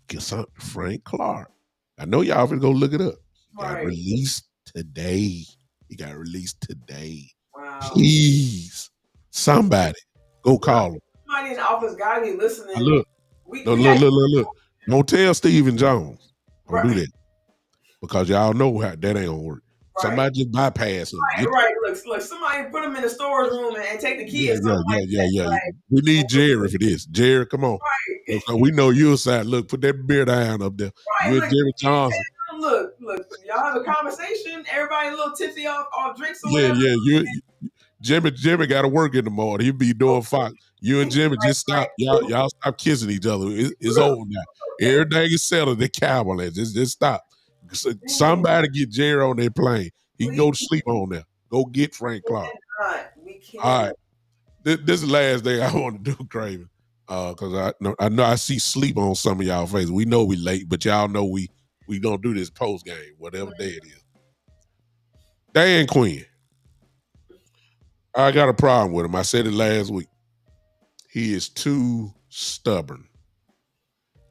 Get something, Frank Clark. I know y'all finna go look it up. Got Right. released today. He got released today. Wow. Please, somebody go call him. Somebody in the office gotta be listening. Look, We no, got look. Don't tell Stephen Jones. Don't do right, that because y'all know how that ain't gonna work. right, Somebody just bypass him. Get right. Look. Somebody put them in the storage room and take the key or Yeah, something like that. yeah. We need Jerry for this. Jerry, come on. Right, So we know you're side. Look, put that beer down up there. right. You and Jerry Johnson. Look. Y'all have a conversation. Everybody a little tipsy off drinks or Yeah, whatever. Jimmy got to work in the morning. He'll be doing Fox. You and Jimmy just stop. Y'all stop kissing each other. It's over now. Everything is settled. The Cowboys. Just stop. Somebody get Jerry on that plane. He can go to sleep on there. Go get Frank Clark. We All can't. right. This is the last thing I want to do, Craven. Because I know I see sleep on some of y'all faces. We know we late, but y'all know we gonna do this post game, whatever day it is. Dan Quinn. I got a problem with him. I said it last week. He is too stubborn.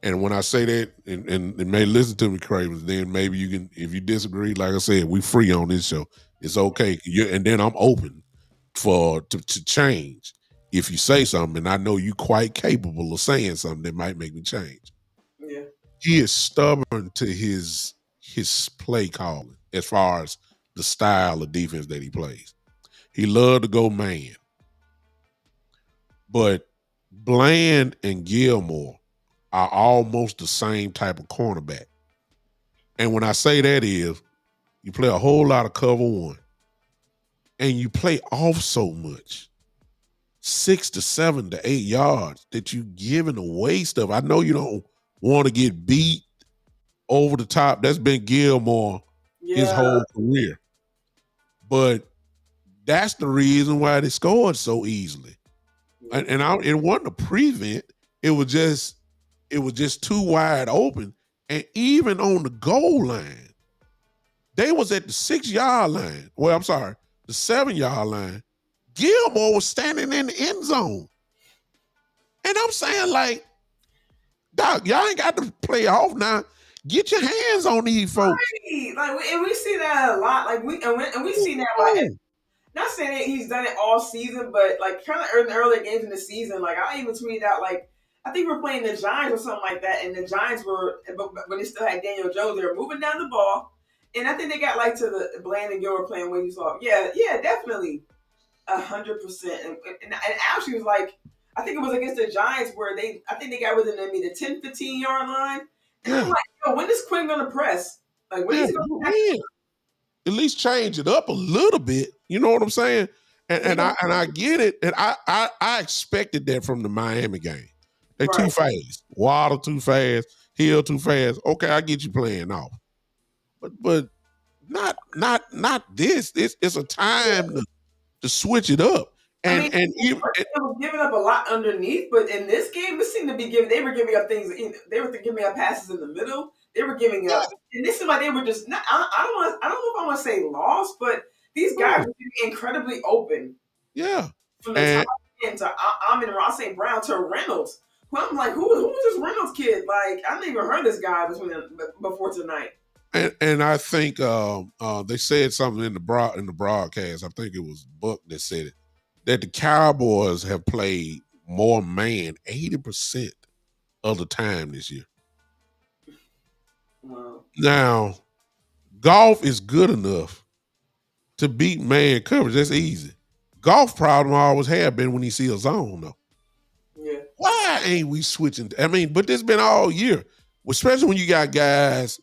And when I say that, and may listen to me, Cravens, then maybe you can, if you disagree, like I said, we free on this show. It's okay. And then I'm open to change. If you say something, and I know you quite capable of saying something that might make me change. Yeah. He is stubborn to his play calling as far as the style of defense that he plays. He loved to go man. But Bland and Gilmore are almost the same type of cornerback. And when I say that is, you play a whole lot of cover one and you play off so much, 6 to 7 to 8 yards that you giving away stuff. I know you don't want to get beat over the top. That's been Gilmore his whole career. But that's the reason why they scored so easily. And it wasn't a prevent. It was just too wide open. And even on the goal line, they was at the 6-yard line. Well, I'm sorry, the 7-yard line. Gilmore was standing in the end zone. And I'm saying, like, Doc, y'all ain't got to play off now. Get your hands on these folks. Right. Like, and we see that a lot. Like, we see that like. Not saying that he's done it all season, but like kind of in the earlier games in the season, like I even tweeted out like I think we're playing the Giants or something like that, and the Giants were, but when they still had Daniel Jones, they were moving down the ball, and I think they got like to the Bland and Gilmore playing when you saw, yeah, definitely, 100%, and actually was like I think it was against the Giants where I think they got within maybe the 10-15 yard line, and I'm like, yo, when is Quinn gonna press? Like when is he gonna? At least change it up a little bit. You know what I'm saying? And I get it. And I expected that from the Miami game. They too fast. Waddle too fast. Hill too fast. Okay, I get you playing off. But not this. It's a time to switch it up. And they were giving up a lot underneath, but in this game, it seemed to be giving. They were giving up things. They were giving up passes in the middle. They were giving up, and this is like they were just not. I don't know if I want to say lost, but these guys were incredibly open. Yeah, from the top end to Amon-Ra St. Brown to Reynolds. I'm like, who is this Reynolds kid? Like, I never even heard this guy before tonight. And I think they said something in the broadcast. I think it was Buck that said it, that the Cowboys have played more man 80% of the time this year. Wow. Now, Goff is good enough to beat man coverage. That's easy. Goff problem I always have been when he see a zone, though. Yeah. Why ain't we switching? I mean, but this been all year, especially when you got guys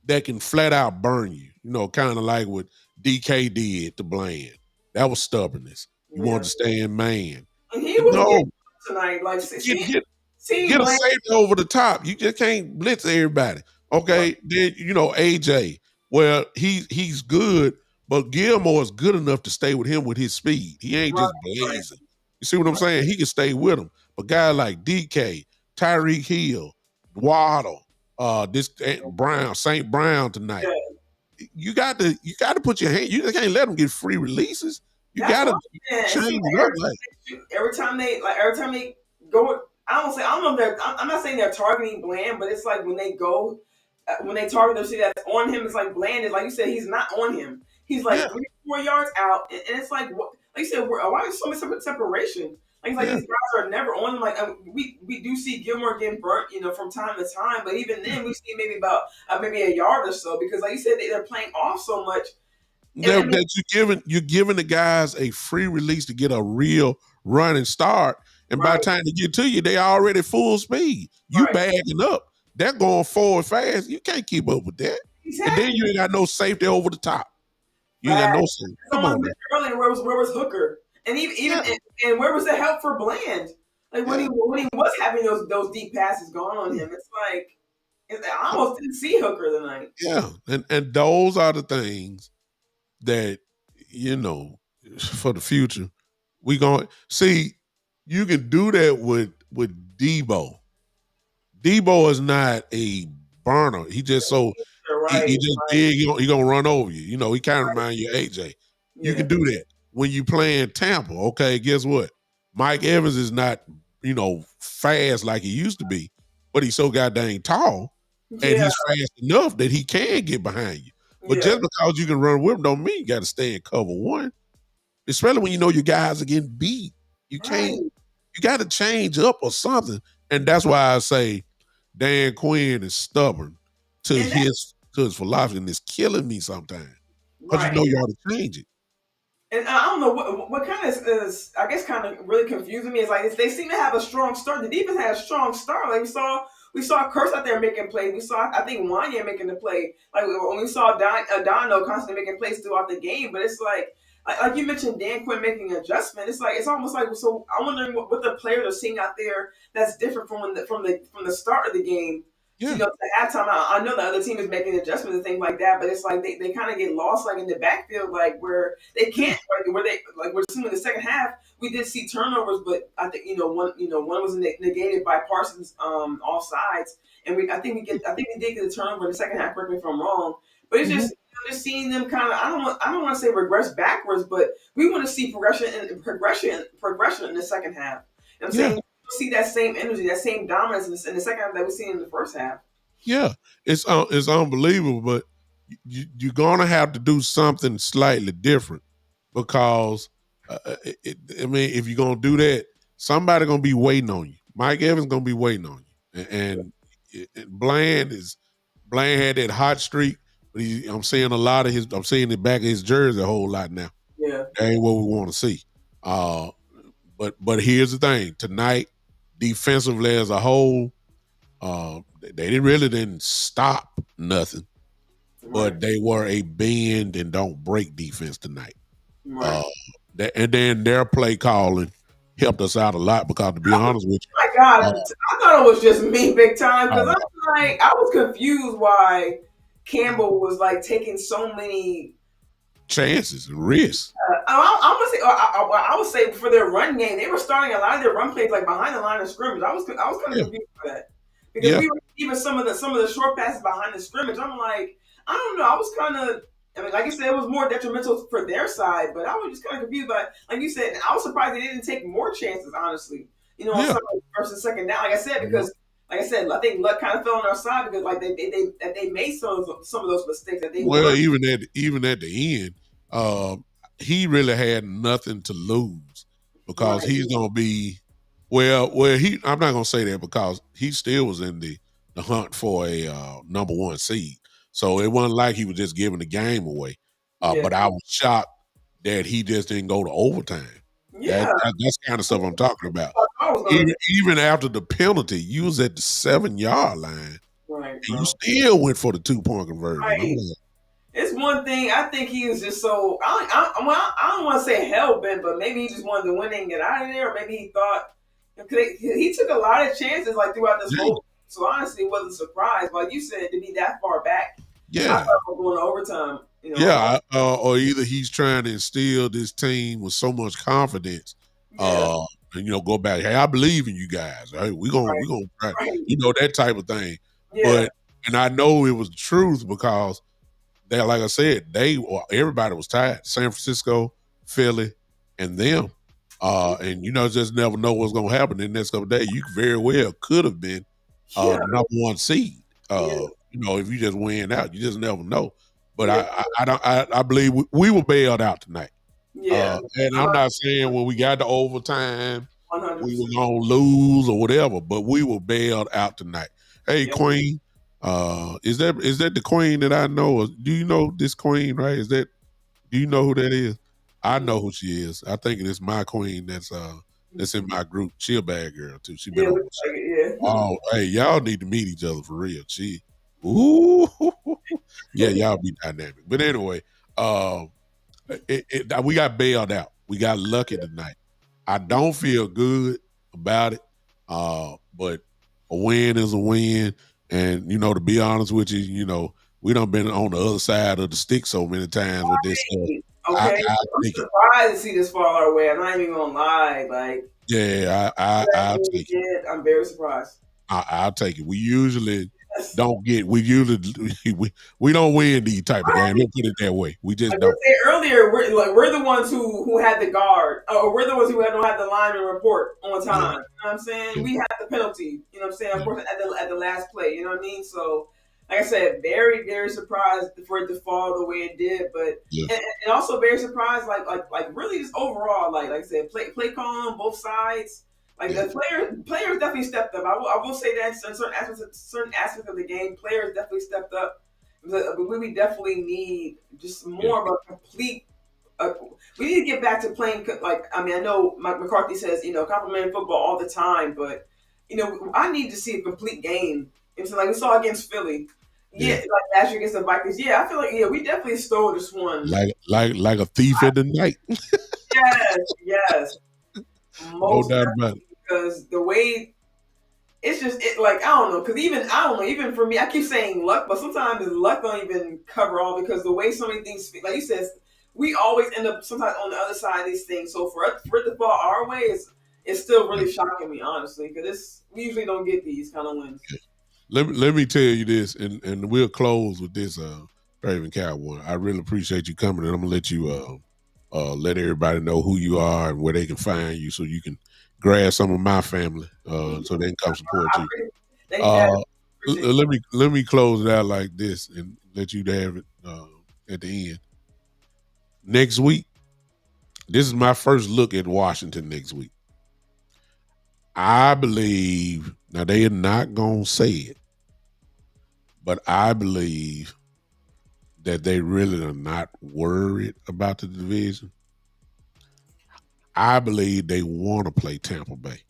that can flat out burn you. You know, kind of like what DK did to Bland. That was stubbornness. You wanted to stay in man. And he was tonight. Like, get a safety over the top. You just can't blitz everybody. Okay, then AJ. Well, he's good, but Gilmore is good enough to stay with him with his speed. He ain't just blazing. You see what I'm saying? He can stay with him. But guys like DK, Tyreek Hill, Waddle, this Brown, St. Brown tonight. you got to put your hand. You just can't let them get free releases. You That's got what to I'm saying. It change seems it up. Like, every time they go, I don't know if they're. I'm not saying they're targeting Bland, but it's like when they go, when they target them, see that's on him. It's like Bland is like you said. He's not on him. He's like yeah, 3 or 4 yards out, and it's like what, like you said. Why is so much separation? Like it's like yeah, these guys are never on him. Like we do see Gilmore getting burnt, from time to time, but even yeah. then we see maybe about maybe a yard or so because like you said they're playing off so much. And I mean, That you're giving the guys a free release to get a real running start, and by the right, time they get to you, they already full speed. You right, bagging up. They're going forward fast. You can't keep up with that. And then you exactly. ain't got no safety over the top. You ain't got Facts. no safety. Come Someone on now. mentioned earlier where was Hooker, and even Yeah, and where was the help for Bland? Like when he yeah. when he was having those deep passes going on him, it's like I almost didn't see Hooker tonight. Yeah. And those are the things that, you know, for the future, we going see you can do that with Debo. Debo is not a burner. He just so You're he right, just right, big. He gonna run over you. You know, he kind of remind you of AJ. You yeah, can do that when you playing Tampa. Okay, guess what? Mike Evans is not fast like he used to be, but he's so goddamn tall, and yeah, he's fast enough that he can get behind you. But yeah, just because you can run with him don't mean you got to stay in cover one. Especially when you know your guys are getting beat. You can't. right. You got to change up or something. And that's why I say Dan Quinn is stubborn to And that his philosophy, and it's killing me sometimes because you right. know you ought to change it. And I don't know what kind of is I guess kind of really confusing me is like they seem to have a strong start. The defense had a strong start. Like we saw Curse out there making plays. We saw I think Wanya making the play. Like when we saw Dono constantly making plays throughout the game. But it's like you mentioned Dan Quinn making an adjustment. It's almost like so. I'm wondering what the players are seeing out there that's different from from the start of the game. To, Yeah, to halftime, I know the other team is making adjustments and things like that, but it's like they kind of get lost like in the backfield, like where they yeah, can't where they like we're assuming the second half we did see turnovers, but I think one was negated by Parsons offsides, and I think we did get a turnover in the second half. Correct me if I'm wrong, but it's mhm, just seeing them kind of I don't want to say regress backwards, but we want to see progression in the second half. You know what I'm yeah, saying see that same energy, that same dominance in the second half that we seen in the first half. yeah. It's unbelievable, but you're gonna have to do something slightly different because I mean, if you're gonna do that, somebody gonna be waiting on you. Mike Evans gonna be waiting on you, and Bland had that hot streak, but I'm seeing a lot of his. I'm seeing the back of his jersey a whole lot now. Yeah, That ain't what we want to see. Uh, but here's the thing: tonight, defensively as a whole, they didn't stop nothing, right, but they were a bend and don't break defense tonight. right. Uh, and then their play calling helped us out a lot because, to be honest with My you, God, I thought it was just me big time because uh, I'm like I was confused why Campbell was like taking so many. chances and risks. I would say I would say for their run game, they were starting a lot of their run plays like behind the line of scrimmage. I was kind of Yeah, confused by that because yeah, we were even some of the short passes behind the scrimmage. I'm like I don't know. I was kind of. I mean, like you said, it was more detrimental for their side, but I was just kind of confused. But like you said, I was surprised they didn't take more chances. Honestly, on yeah. some first and second down. Like I said, because like I said, I think luck kind of fell on our side because like they made some of those mistakes that they Well, were even at the end, uh, he really had nothing to lose because right. he's gonna be well. I'm not gonna say that because he still was in the hunt for a number one seed. So it wasn't like he was just giving the game away. Yeah, But I was shocked that he just didn't go to overtime. yeah. That's kind of stuff I'm talking about. I was gonna Even even after the penalty, you was at the 7 yard line right, and you bro. still went for the 2 point conversion. I'm Right. like, It's one thing. I think he was just so. I don't want to say hell bent, but maybe he just wanted to win and get out of there. Or maybe he thought he took a lot of chances like throughout this yeah, whole. So honestly, it wasn't a surprise. But like you said, to be that far back, I thought yeah. we were going to overtime. Yeah, or either he's trying to instill this team with so much confidence, Yeah. uh, and go back. Hey, I believe in you guys. Hey, we gonna try, Right. that type of thing. Yeah. But and I know it was the truth because they like I said, everybody was tired. San Francisco, Philly, and them. And just never know what's gonna happen in the next couple of days. You very well could have been Yeah, the number one seed. yeah, If you just win out, you just never know. But yeah, I believe we were bailed out tonight. yeah. And I'm not saying when we got to overtime One hundred we were percent. gonna lose or whatever, but we were bailed out tonight. Hey, Yeah. Queen, is that the Queen that I know? Or do you know this Queen? Right? Do you know who that is? I know who she is. I think it's my Queen that's in my group. She a bad girl too. She been Yeah, on. looks like it, yeah. Oh, hey, y'all need to meet each other for real. Ooh, yeah, y'all be dynamic. But anyway, we got bailed out. We got lucky tonight. I don't feel good about it, but a win is a win. And to be honest with you, we done been on the other side of the stick so many times with this stuff. I, Okay, I I'm take it. surprised to see this far our way. I'm not even gonna lie. Like, Yeah, I'll take it. I'm very surprised. I'll take it. We usually don't get. We usually we don't win these type of games. Let's put it that way. We just Like I don't. said earlier, we're the ones who had the guard, or we're the ones who don't have the lineman report on time. Yeah, You know what I'm saying? yeah, We had the penalty. You know what I'm saying? Of yeah, course, at the last play. You know what I mean? So, like I said, very very surprised for it to fall the way it did, but yeah, and also very surprised, like really just overall, like I said, play call on both sides. Like yeah, the players definitely stepped up. I will say that in certain aspects of the game, players definitely stepped up. But we definitely need just yeah, more of a complete. We need to get back to playing. Like I mean, I know Mike McCarthy says complimenting football all the time, but I need to see a complete game. And so, like we saw against Philly, yeah, yeah. like last year against the Vikings. Yeah, I feel like we definitely stole this one. Like a thief in the night. Yes, yes, No most doubt about it. definitely because the way it's just like I don't know because even I don't know even for me I keep saying luck but sometimes luck don't even cover all because the way so many things like you said we always end up sometimes on the other side of these things so for it to fall our way is it's still Yeah. really shocking me honestly because we usually don't get these kind of wins. Let me tell you this, and we'll close with this, Raven Cowboy. I really appreciate you coming, and I'm gonna let you let everybody know who you are and where they can find you, so you can grab some of my family, so they can come support I you. appreciate, thank you, Dad. Uh, Appreciate it. let me close it out like this, and let you have it at the end. Next week, this is my first look at Washington next week. I believe now they are not gonna say it, but I believe that they really are not worried about the division. I believe they want to play Tampa Bay.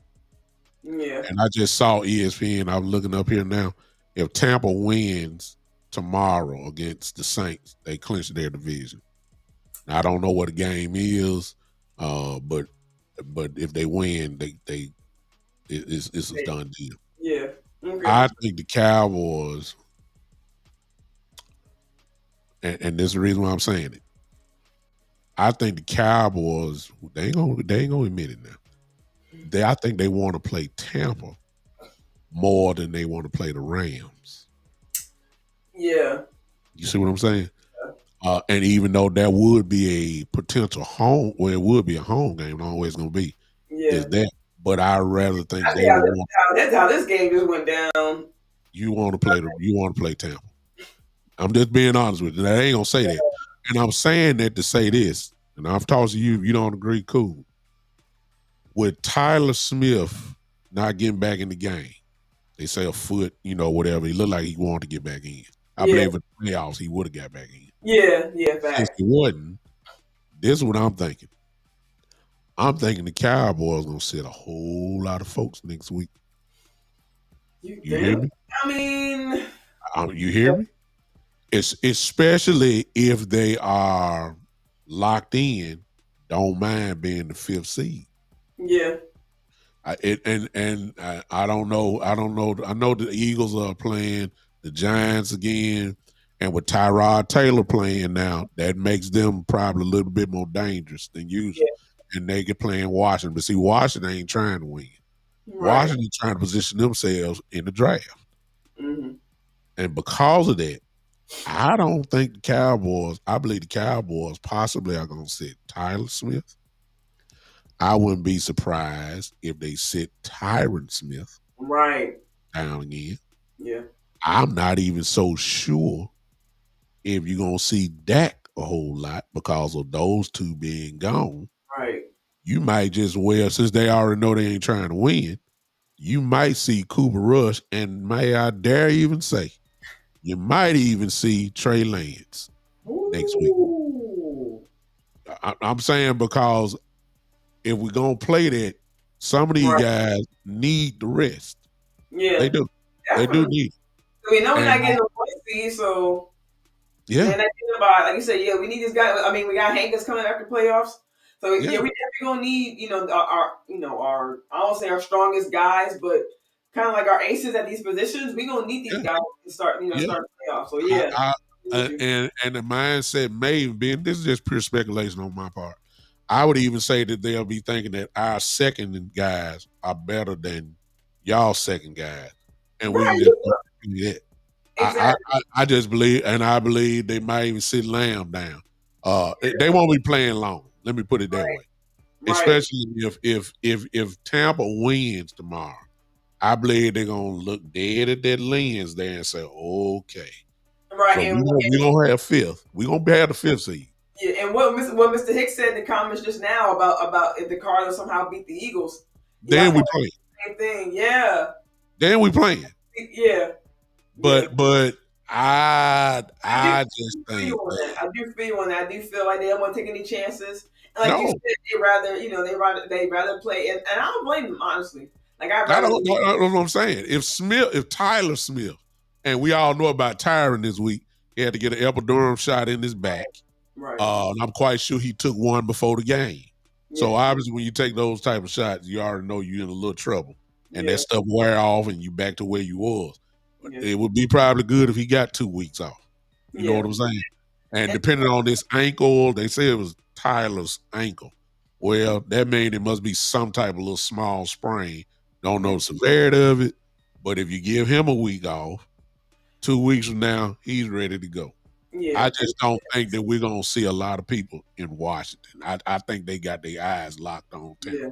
Yeah, And I just saw ESPN. I'm looking up here now. If Tampa wins tomorrow against the Saints, they clinch their division. Now, I don't know what the game is, but if they win, it's a done deal. yeah, okay, I think the Cowboys, and this is the reason why I'm saying it. I think the Cowboys they ain't gonna admit it now. I think they want to play Tampa more than they want to play the Rams. yeah, You see what I'm saying? And even though that would be a potential home, well, it would be a home game, not always gonna be, is yeah. that. But I rather think I see they would want that's how this game just went down. you want to play Tampa. I'm just being honest with you. I ain't gonna say that, and I'm saying that to say this. And I've talked to you. If you don't agree, cool. With Tyler Smith not getting back in the game, they say a foot, whatever. He looked like he wanted to get back in. I Yeah, believe in the playoffs he would have got back in. yeah, Since fact. he wasn't, this is what I'm thinking. I'm thinking the Cowboys gonna sit a whole lot of folks next week. You You hear think? me? I mean, You hear me? It's especially if they are locked in, don't mind being the fifth seed. yeah, I don't know. I don't know. I know the Eagles are playing the Giants again, and with Tyrod Taylor playing now, that makes them probably a little bit more dangerous than usual. yeah, And they get playing Washington, but see, Washington ain't trying to win. right. Washington trying to position themselves in the draft, Hmm. and because of that, I don't think the Cowboys. I believe the Cowboys possibly are going to sit Tyler Smith. I wouldn't be surprised if they sit Tyron Smith Right. down again. Yeah. I'm not even so sure if you're going to see Dak a whole lot because of those two being gone. Right. You might just, well, since they already know they ain't trying to win, you might see Cooper Rush, and may I dare even say, you might even see Trey Lance next week. Ooh. I'm saying because if we're gonna play that, some of these Right. guys need the rest. They Yeah. do. They do Definitely. need it. We know we're And not getting no point seed, so yeah, then I think about like you said, yeah, we need this guy. I mean, we got Hankins coming after playoffs, so yeah, yeah, we definitely gonna need our I don't say our strongest guys, but kind of like our aces at these positions. We gonna need these yeah, guys to start yeah. start playoffs. So yeah, I, I'm with you. and the mindset may even be, and this is just pure speculation on my part. I would even say that they'll be thinking that our second guys are better than y'all second guys, and we can Right, just do that. exactly. I just believe, and I believe they might even sit Lamb down. They won't be playing long. Let me put it that way. Right, Especially if Tampa wins tomorrow, I believe they're gonna look dead at that lens there and say, okay, right, so and we gonna have fifth. We gonna have the fifth seed. yeah, and what Mr. Hicks said in the comments just now about if the Cardinals somehow beat the Eagles. Yeah, I Then thought we playing. the same thing. Yeah, Then we playing. yeah, yeah. But I do I just feel you think on that. that I do feel you on that. I do feel like they don't want to take any chances. And like you no, said, they rather, they rather play. And I don't blame them honestly. Like I'd I rather, don't know what I'm saying. If Tyler Smith, and we all know about Tyron this week, he had to get an epidural shot in his back. right? And I'm quite sure he took one before the game. So Yeah, obviously, when you take those type of shots, you already know you're in a little trouble, and that yeah, stuff wear off, and you back to where you was. But yeah, it would be probably good if he got 2 weeks off. You know yeah. what I'm saying? And And depending on this ankle, they say it was Tyler's ankle. Well, that means it must be some type of little small sprain. Don't know the severity of it, but if you give him a week off, 2 weeks from now, he's ready to go. yeah, I just don't think that we're gonna see a lot of people in Washington. I think they got their eyes locked on Tampa. yeah.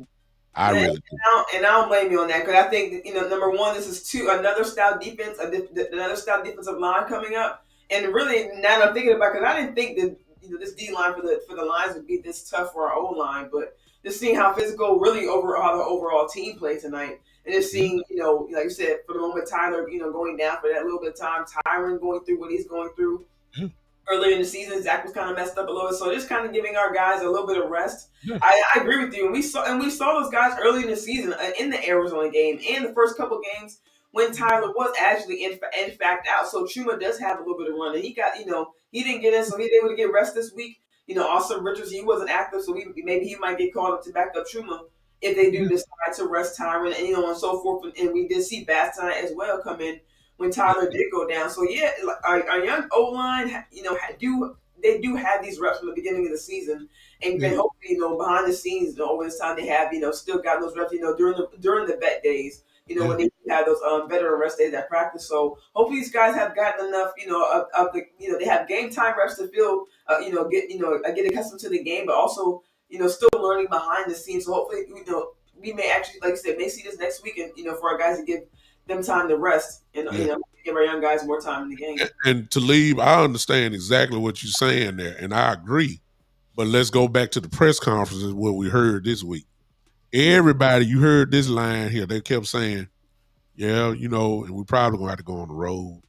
I And, really do. and I don't blame you on that because I think number one, this is another style defense, another style defensive line coming up, and really now that I'm thinking about because I didn't think that this D line for the lines would be this tough for our O line, but just seeing how physical really over how the overall team played tonight, and just Yeah, seeing like you said for the moment Tyler going down for that little bit of time, Tyron going through what he's going through yeah, earlier in the season, Zach was kind of messed up a little bit, so just kind of giving our guys a little bit of rest. yeah, I agree with you, and we saw those guys early in the season in the Arizona game and the first couple games when Tyler was actually in fact out. So Chuma does have a little bit of run, and he got he didn't get in, so he's able to get rest this week. Also Richards he wasn't active, so maybe he might get called up to back up Chuma if they do yeah, decide to rest Tyron and and so forth. And we did see Bass tonight as well come in when Tyler did go down. So yeah, our young O line, they do have these reps from the beginning of the season, and yeah, then hopefully, behind the scenes, over this time they have, still got those reps, during the vet days, yeah, when they have those veteran rest days at practice. So hopefully these guys have gotten enough, of the, they have game time reps to feel, get accustomed to the game, but also, still learning behind the scenes. So hopefully, we may actually, like I said, may see this next week, and for our guys to give them time to rest and yeah. give our young guys more time in the game. And to leave, I understand exactly what you're saying there, and I agree. But let's go back to the press conferences what we heard this week. Yeah. Everybody, you heard this line here. They kept saying, "Yeah, and we probably gonna have to go on the road.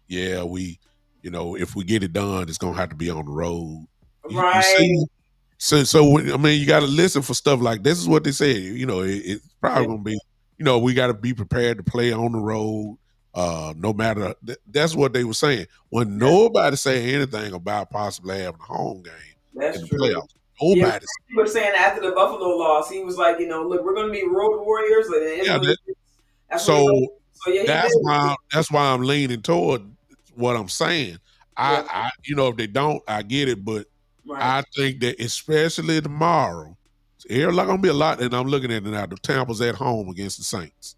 Yeah, if we get it done, it's gonna have to be on the road." You Right. see, I mean, you got to listen for stuff like this. Is what they say. It's Yeah. probably gonna be. We got to be prepared to play on the road. No matter that's what they were saying. When That's, nobody say anything about possibly having a home game in that's the true. playoffs. Yeah, Nobody. he was saying after the Buffalo loss, he was like, look, we're going to be road warriors, and it is Yeah. what it is. That's what we're So going to do. So yeah, he did. that's why I'm leaning toward what I'm saying. Yeah. If they don't, I get it, but Right. I think that especially tomorrow, here like gonna be a lot, and I'm looking at it now. The Tampa's at home against the Saints.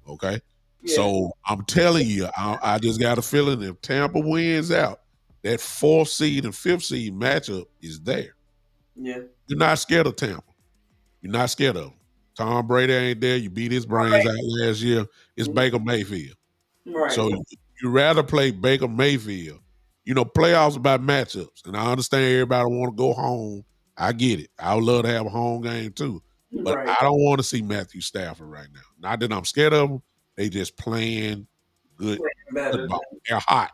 Okay. Yeah. So I'm telling you, I just got a feeling if Tampa wins out, that fourth seed and fifth seed matchup is there. Yeah. You're not scared of Tampa. You're not scared of them. Tom Brady ain't there. You beat his brains Right. out last year. It's Mhm. Baker Mayfield. Right. So you rather play Baker Mayfield. You know, playoffs about matchups. And I understand everybody want to go home. I get it. I would love to have a home game too. But Right. I don't want to see Matthew Stafford right now. Not that I'm scared of them. They just playing good Way better. football. They're hot.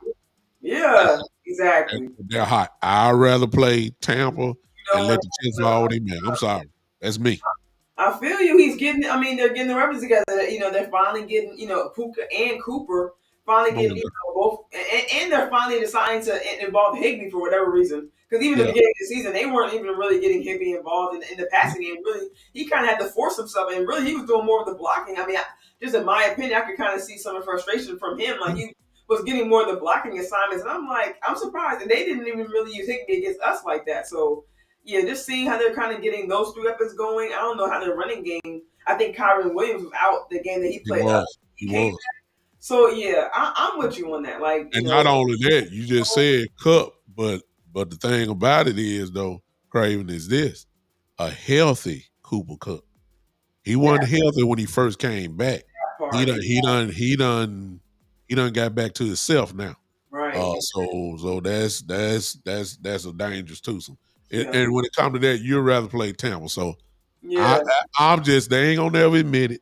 Yeah. Exactly. They're hot. I'd rather play Tampa You and know let what? the chips fall with man. I'm sorry. That's me. I feel you. He's getting. I mean, they're getting the reps together. You know, they're finally getting. You know, Puka and Cooper finally Come on getting. You now. know, both, and they're finally deciding to involve Higby for whatever reason. Because even in Yeah. the beginning of the season, they weren't even really getting Higby involved in the passing game. Really, he kind of had to force himself, and really, he was doing more of the blocking. I mean, just in my opinion, I could kind of see some of the frustration from him. Like he was getting more of the blocking assignments, and I'm like, I'm surprised, and they didn't even really use Higby against us like that. So yeah, just seeing how they're kind of getting those three weapons going. I don't know how their running game. I think Kyron Williams was out the game that he He played. was. He He came. was. So yeah, I'm with you on that. Like And not only that, you just said Cup, but the thing about it is though, Craven, is this a healthy Cooper Cup. He that wasn't healthy when he first came back. He part, done he done he done he done got back to himself now. right? So that's a dangerous twosome. And, Yeah, and when it comes to that, you'd rather play Tampa. So I, yeah, I'm just they ain't gonna never admit it.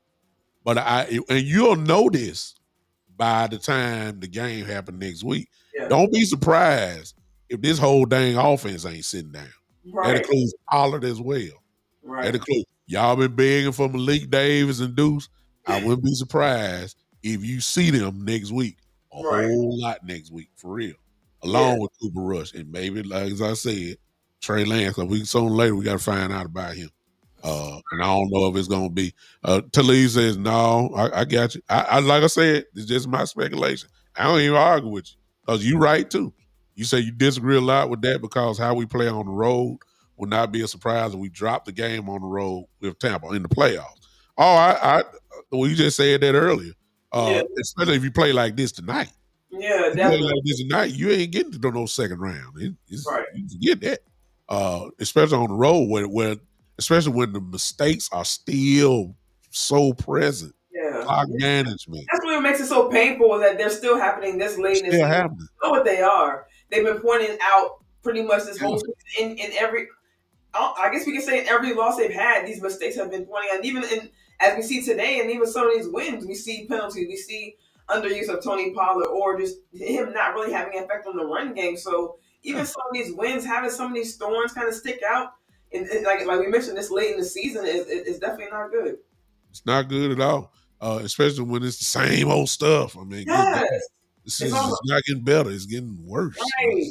But and you'll know this by the time the game happen next week. yeah. Don't be surprised if this whole dang offense ain't sitting down. That Right, includes Pollard as well. That right, includes y'all been begging for Malik Davis and Deuce. I wouldn't be surprised if you see them next week, a right. whole lot next week for real, Yeah, along with Cooper Rush and maybe, like as I said, Trey Lance. Cause we sooner or later we got to find out about him. And I don't know if it's gonna be. Talib says no. I got you. I like I said, it's just my speculation. I don't even argue with you because you right too. You say you disagree a lot with that because how we play on the road would not be a surprise if we drop the game on the road with Tampa in the playoffs. Oh, well, you just said that earlier. yeah, Especially if you play like this tonight. yeah. You play Definitely. like this tonight, you ain't getting to no second round. Right. You forget that. Especially on the road where especially when the mistakes are still so present. Yeah. Clock management That's what makes it so painful is that they're still happening this late in the still season. happening. You know what they are. They've been pointing out pretty much this Yeah, whole season in every I guess we can say in every loss they've had, these mistakes have been pointing out. And even in as we see today, and even some of these wins, we see penalties, we see underuse of Tony Pollard, or just him not really having an effect on the run game. So even yeah. some of these wins, having some of these thorns kind of stick out, and like we mentioned, this late in the season is definitely not good. It's not good at all. Especially when it's the same old stuff. I mean, good God. Yes, This it's is almost it's not getting better. It's getting worse. right.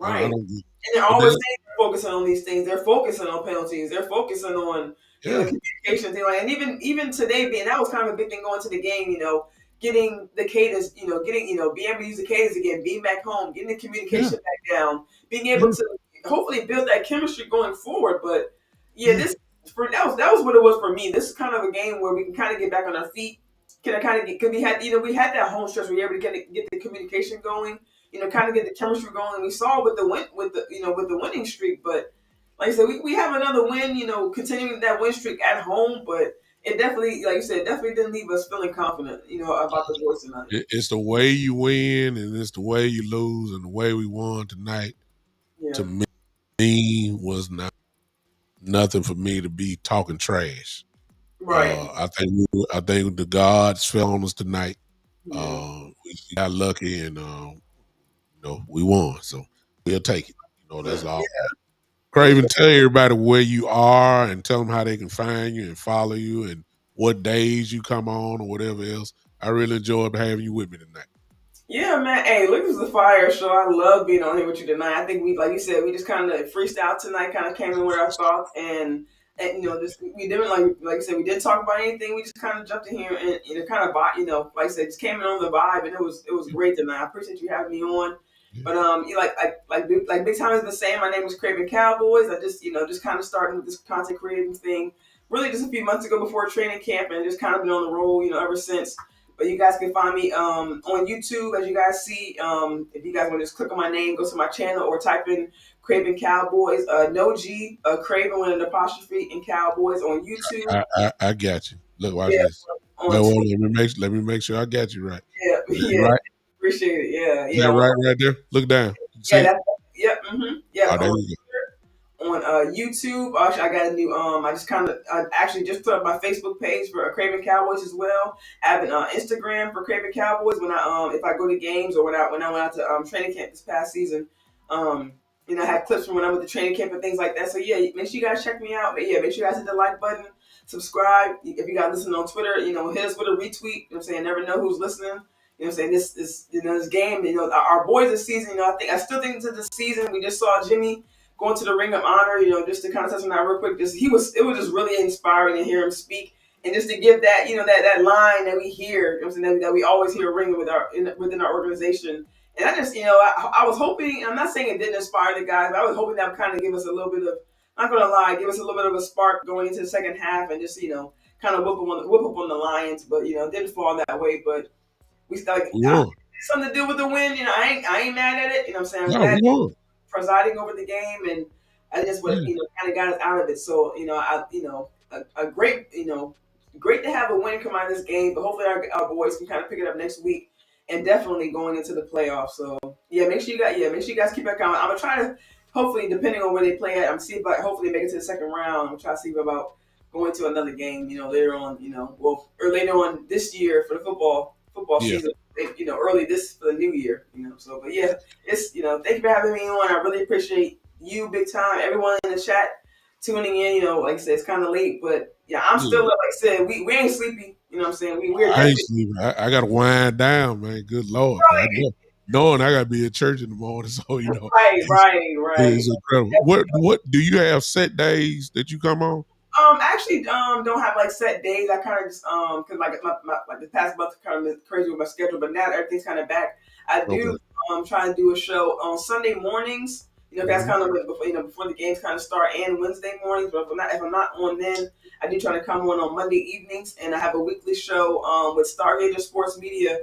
I Right. don't get And they're but always then saying they're focusing on these things. They're focusing on penalties. They're focusing on, yeah, the communication thing. Like, and even today being that was kind of a big thing going to the game, getting the cadence, getting, being able to use the cadence again, being back home, getting the yeah, communication back down, being able yeah, to hopefully build that chemistry going forward. But yeah, yeah. this for that was what it was for me. This is kind of a game where we can kind of get back on our feet. Can I kind of get? Cause we had that home stretch where we were able to get the communication going, kind of get the chemistry going. We saw with the win with the with the winning streak, but like I said, we have another win. Continuing that win streak at home, but it definitely, like you said, definitely didn't leave us feeling confident. About the boys tonight. It's the way you win and it's the way you lose and the way we won tonight. Yeah. To me, was not nothing for me to be talking trash. Right. I think the gods fell on us tonight. Yeah. We got lucky and we won. So we'll take it. That's Yeah. all. Most Craven, tell everybody where you are and tell them how they can find you and follow you and what days you come on or whatever else. I really enjoyed having you with me tonight. Yeah, man. Hey, look, this is a fire show. I love being on here with you tonight. I think we, like you said, we just kind of freestyle tonight, kind of came in with our thoughts, and just we didn't like you said, we didn't talk about anything. We just kind of jumped in here and kind of like I said, just came in on the vibe, and it was great tonight. I appreciate you having me on. Yeah. But like Big Time has been saying, my name is Craven Cowboys. I just kind of started with this content creating thing, really just a few months ago before training camp, and just kind of been on the roll, ever since. But you guys can find me on YouTube, as you guys see. If you guys want to just click on my name, go to my channel, or type in Craven Cowboys, no G, Craven with an apostrophe, and Cowboys on YouTube. I got you. Look, watch Yeah, this. on No, well, Twitter. let me make sure I got you right. Yeah, Is that yeah, right? appreciate it. Yeah, Is yeah, that right there? Look down. yeah. See? That's yep. Yeah, Oh, there you on YouTube. I got a new. I just kind of actually just put up my Facebook page for Craven Cowboys as well. I have an Instagram for Craven Cowboys. When I if I go to games, or when I went out to training camp this past season, um, I had clips from when I went to training camp and things like that. So yeah, make sure you guys check me out. But yeah, make sure you guys hit the like button, subscribe. If you guys listen on Twitter, hit us with a retweet. You know what I'm saying? Never know who's listening. You know what I'm saying? This game, our boys this season, I still think to this season, we just saw Jimmy going to the Ring of Honor, just to kind of touch on that real quick. It was just really inspiring to hear him speak, and just to give that, that line that we hear, that we always hear ringing within our organization. And I just, I was hoping, and I'm not saying it didn't inspire the guys, but I was hoping that would kind of give us a little bit of, not gonna lie, give us a little bit of a spark going into the second half, and just, kind of whoop up on the Lions. But it didn't fall that way. But we still, like, go. We won. something to do with the win. I ain't mad at it. You know what I'm saying? I'm No, glad we won. presiding over the game, and I just what Yeah. kind of got us out of it. So a great great to have a win come out of this game, but hopefully our boys can kind of pick it up next week, and definitely going into the playoffs. So yeah, make sure you guys keep that comment. I'm gonna try to, hopefully, depending on where they play at, I'm see about hopefully make it to the second round. I'm trying to see about going to another game, later on, or later on this year for the football Yeah. season, early this for the new year, So, but yeah, it's thank you for having me on. I really appreciate you big time. Everyone in the chat tuning in. Like I said, it's kind of late, but yeah, I'm still Yeah. up. Like I said, we ain't sleepy. You know what I'm saying? We're I ain't definitely sleeping. I got to wind down, man. Good Lord. 'Cause I know, knowing I got to be at church in the morning. So, right, it's, right, right. it's incredible. What do you have set days that you come on? Actually, don't have like set days. I kind of just cause like the past month kind of been crazy with my schedule, but now that everything's kind of back, I Okay. do try to do a show on Sunday mornings. That's Mhm. kind of before before the games kind of start, and Wednesday mornings. But if I'm not on, then I do try to come on Monday evenings, and I have a weekly show with Stargazer Sports Media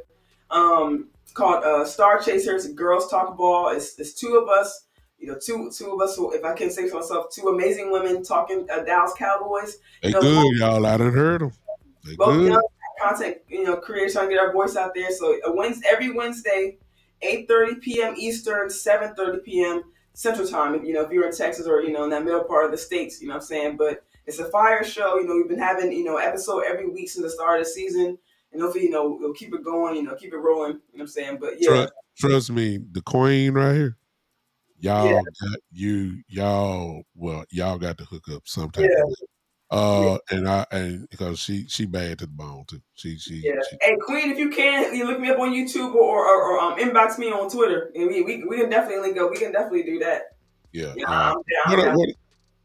called Star Chasers Girls Talk Ball. It's two of us, two of us. Who, if I can say so myself, two amazing women talking Dallas Cowboys. They Both good, y'all. I done heard them. They both good. young content creators trying to get our voice out there. So every Wednesday, 8:30 p.m. Eastern, 7:30 p.m. Central Time. If you're in Texas, or in that middle part of the states, you know what I'm saying. But it's a fire show. We've been having episode every week since the start of the season, and hopefully we'll keep it going. Keep it rolling. You know what I'm saying. But yeah, Trust me, the queen right here. yeah, Y'all got to hook up some type of yeah. way. Yeah, And because she bad to the bone too. yeah. She Hey, Queen, if you can, you look me up on YouTube, or inbox me on Twitter, and we can definitely link up. We can definitely do that. yeah. Yeah, I'm down. What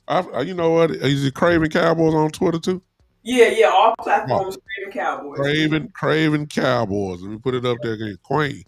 I'm down. you know what? Is it Craven Cowboys on Twitter too? Yeah, yeah. All Oh, platforms, Craven Cowboys. Mm-hmm. Craven Cowboys. Let me put it up there again. Queen.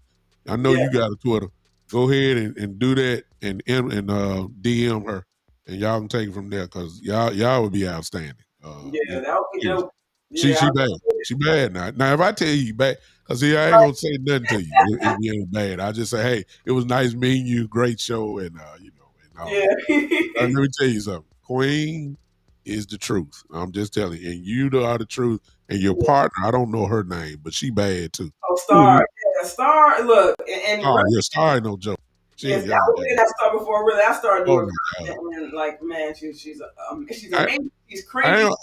I know Yeah, you got a Twitter. Go ahead and do that, and DM her, and y'all can take it from there, because y'all would be outstanding. yeah. That would be Seriously. dope. Yeah, She bad. She bad now. Now if I tell you bad, because see, I ain't gonna say nothing to you if you ain't bad. I just say, hey, it was nice meeting you, great show, and and all that. Let yeah. me tell you something. Queen is the truth. I'm just telling you, and you are the truth. And your Yeah. partner, I don't know her name, but she bad too. Oh, Ooh, Star. Yeah, Star. Look, and oh really, yeah, sorry, no joke. She yes, ain't I got was that. in that Star before. Really, I started Oh doing my god. content, and like, man, she's I, amazing. She's I crazy. ain't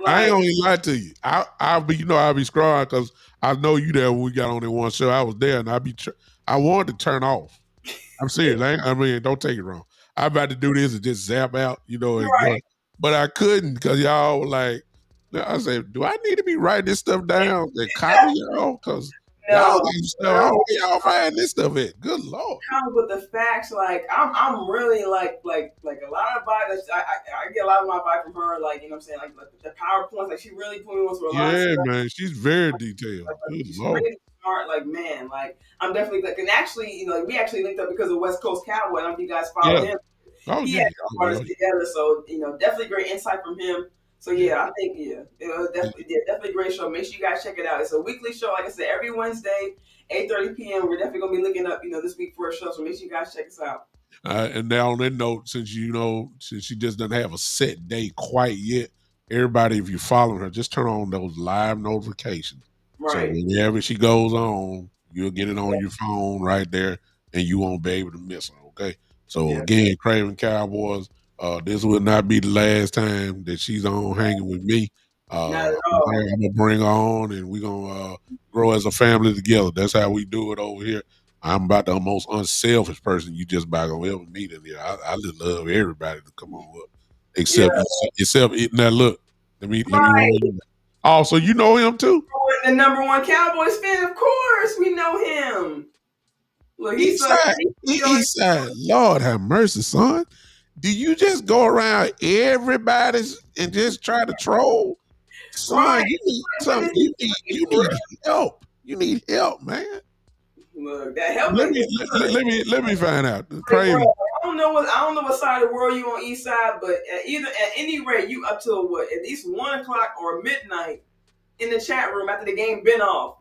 I ain't Like, gonna lie to you. I'll be I'll be scrolling, because I know you there when we got on that one show. I was there, and I wanted to turn off. I'm serious. I mean, don't take it wrong. I'm about to do this and just zap out, and right? go. But I couldn't, because y'all were like, I said, do I need to be writing this stuff down and copy y'all? Because y'all No, got stuff. I don't know where y'all find this stuff at. Good Lord. comes with the facts. Like I'm really like a lot of vibes. I get a lot of my vibe from her. Like what I'm saying, like the PowerPoints. Like she really put me on to a lot of Yeah, stuff. man. She's very detailed. Like, Good she's Lord. crazy smart. Like man, like I'm definitely like, and actually we actually linked up because of West Coast Cowboy. I don't know if you guys follow Yeah. him. Oh, He yeah. had Oh, brought yeah. us together. So definitely great insight from him. So yeah, I think it was definitely a great show. Make sure you guys check it out. It's a weekly show, like I said, every Wednesday, 8:30 p.m. We're definitely gonna be looking up, this week for a show. So make sure you guys check us out. And now on that note, since she just doesn't have a set day quite yet, everybody, if you're following her, just turn on those live notifications. So Right. whenever she goes on, you'll get it on your phone right there, and you won't be able to miss her. Okay. So Yeah. again, Craven Cowboys. This will not be the last time that she's on hanging with me. Not at I'm all. gonna bring her on, and we're gonna grow as a family together. That's how we do it over here. I'm about the most unselfish person you just about gonna ever meet in here. I just love everybody to come on up, except Yeah. it. Now look, let me warn Right. you. Oh, so you know him too? The number one Cowboys fan, of course, we know him. Look, he's so Eastside, Eastside. Lord have mercy, son. Do you just go around everybody's and just try to troll? right. Son, you need But some. this is You for need help. You need help, man. real. Look, that help Let is me let me find out. like, bro, Craven. I don't know what side of the world you on east side, but at any rate, you up to what, at least 1 o'clock or midnight in the chat room after the game been off.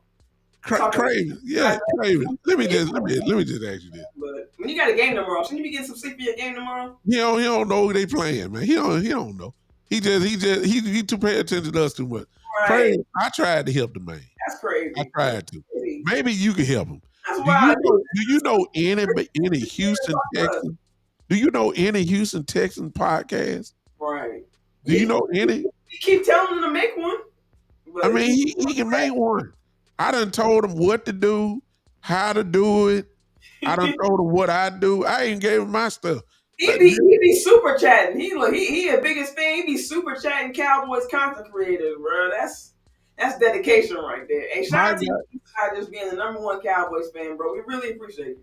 Craven, yeah, Craven. Let me just ask you this. But when you got a game tomorrow, shouldn't you be getting some sleep for your game tomorrow? He don't know who they playing, man. He don't know. He too pay attention to us too much. Right. Craven, I tried to help the man. That's crazy. I tried to. Maybe you can help him. That's Do wild. you know any Houston Texan? Do you know any Houston Texan podcast? Right. Do you know any? You keep telling him to make one. I mean, he can make one. I done told him what to do, how to do it. I done told him what I do. I ain't gave him my stuff. He be super chatting. He a biggest fan. He be super chatting Cowboys content creators, bro. That's dedication right there. Hey, shout out to you for just being the number one Cowboys fan, bro. We really appreciate you.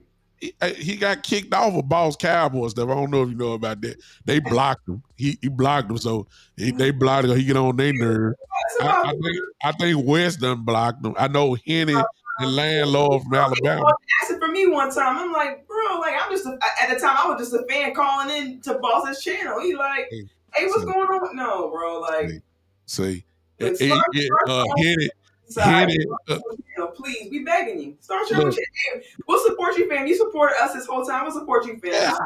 He got kicked off of Boss Cowboys stuff. I don't know if you know about that. They blocked him. He blocked him, so they blocked him. He get on their nerve. I think West done blocked him. I know Henny and Landlord from Alabama. Asked it for me one time. I'm like, bro, like I'm just at the time I was just a fan calling in to Boss's channel. He like, hey, what's going on? No, bro, like, see, Henny, please, we begging you. Start your own channel. We'll support you, fam. You supported us this whole time. We'll support you, fam. Yeah,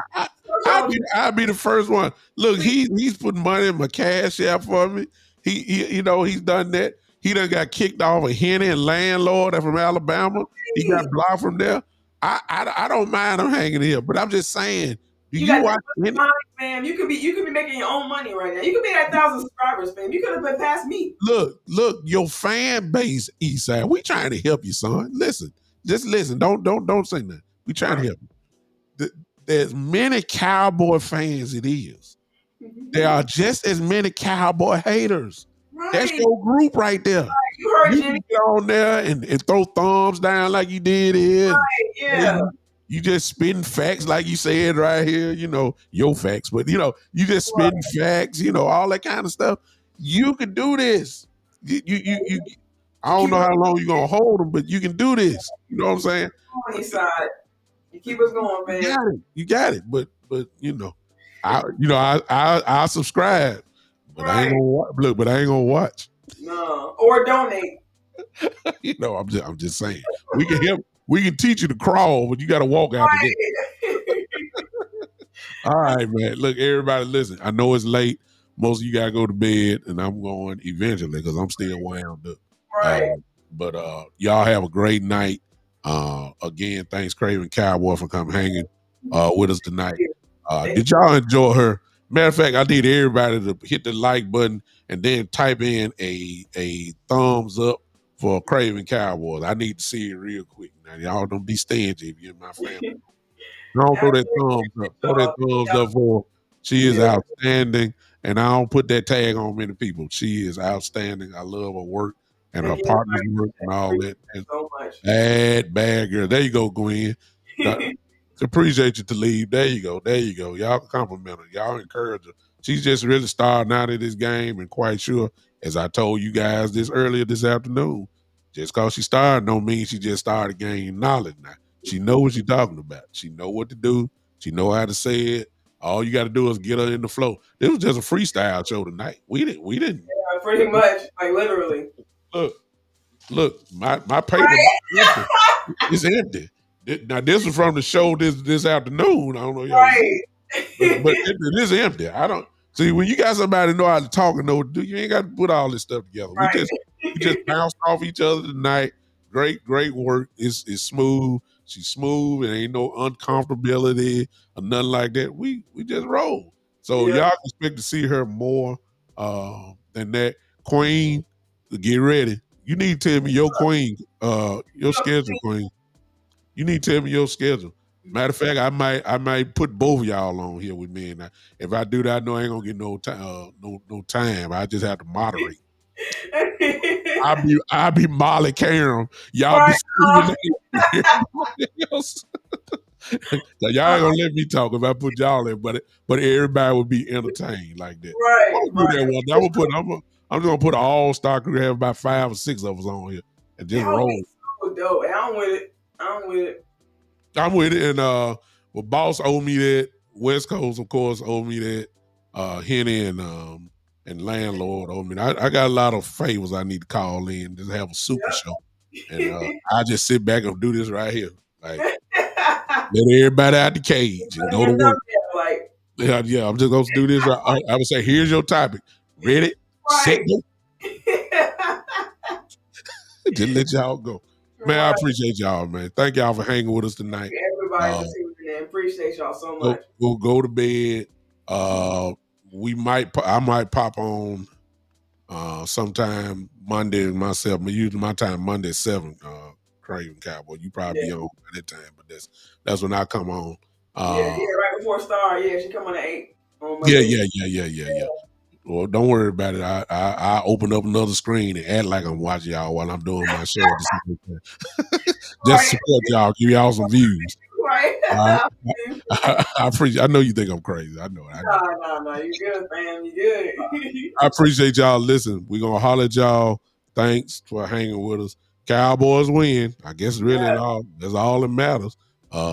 I'll be the first one. Look, he's putting money in my cash app for me. He's done that. He done got kicked off of Henny and Landlord from Alabama. He got blocked from there. I don't mind him hanging here, but I'm just saying. Do you watch Henny? Fam, you could be making your own money right now. You could be at 1,000 subscribers, fam. You could have been past me. Look, your fan base, Eastside. We trying to help you, son. Listen, just listen. Don't say nothing. We trying to help you. There's many Cowboy fans. It is. There are just as many Cowboy haters. Right. That's your group right there. Right. You heard Jimmy. Get on there and throw thumbs down like you did here. Right, yeah. You just spitting facts like you said right here, your facts, but you just spitting facts, all that kind of stuff. You can do this. You I don't know how long you're gonna hold them, but you can do this. You know what I'm saying? On his side. You keep us going, man. You got it. But I subscribe, but I ain't gonna look. But I ain't gonna watch. No, or donate. I'm just saying we can help. We can teach you to crawl, but you got to walk out the door. All right, man. Look, everybody, listen. I know it's late. Most of you got to go to bed, and I'm going eventually because I'm still wound up. Right. But y'all have a great night. Again, thanks, Craven Cowboy, for coming hanging with us tonight. Did y'all enjoy her? Matter of fact, I need everybody to hit the like button and then type in a thumbs up for Craven Cowboys. I need to see it real quick. Now, y'all don't be stingy if you're in my family. Don't throw that thumbs up. Throw that thumbs up for her. She is outstanding. And I don't put that tag on many people. She is outstanding. I love her work and her partner's work and all that. And so much. Bad girl. There you go, Gwen. Appreciate you to leave. There you go. Y'all compliment her. Y'all encourage her. She's just really starting out in this game and quite sure, as I told you guys this earlier this afternoon, just because she started don't mean she just started gaining knowledge now. She know what she's talking about. She know what to do. She know how to say it. All you got to do is get her in the flow. This was just a freestyle show tonight. We didn't. Yeah, pretty much, like literally. Look, my paper is empty. Now this is from the show this afternoon. I don't know if y'all see, but Right. it is empty. I don't see when you got somebody know how to talk and know what to do. You ain't got to put all this stuff together. We Right. just bounced off each other tonight. Great work. It's smooth. She's smooth. And ain't no uncomfortability or nothing like that. We just roll. So Yeah. y'all can expect to see her more than that. Queen, get ready. You need to tell me your queen, your schedule, queen. You need to tell me your schedule. Matter of fact, I might put both of y'all on here with me, and if I do that, I know I ain't gonna get no time. No time. I just have to moderate. I'll be Molly Carum. Y'all be Right. screaming at everybody else. Now, y'all ain't gonna let me talk if I put y'all in, but everybody would be entertained like that. Right. I'm gonna do that one. I'm just gonna put an all-star crew, have about 5 or 6 of us on here and just That would roll. be so dope. And I'm with it. I'm with it. I'm with it. And well, Boss owe me that. West Coast, of course, owe me that. Henny and Landlord owe me. I got a lot of favors I need to call in, just have a super show. And I just sit back and do this right here. Like let everybody out the cage and go to work. Like, Yeah, I'm just gonna do this. I would say, here's your topic. Ready, set, right. go. Just let y'all go. Man, I appreciate y'all, man. Thank y'all for hanging with us tonight. Everybody for tuning in. Appreciate y'all so much. We'll go to bed. I might pop on sometime Monday myself. Usually my time Monday at 7. Craven Cowboy. You probably be on at that time, but that's when I come on. Yeah, right before Star. Yeah, she come on at 8 on Monday. Yeah. Well, don't worry about it. I open up another screen and act like I'm watching y'all while I'm doing my show. Just support y'all, give y'all some views. Right. I appreciate. I know you think I'm crazy. I know. No. You good, fam. You good. I appreciate y'all. Listen, we're gonna holler at y'all. Thanks for hanging with us. Cowboys win. I guess really that's all that matters.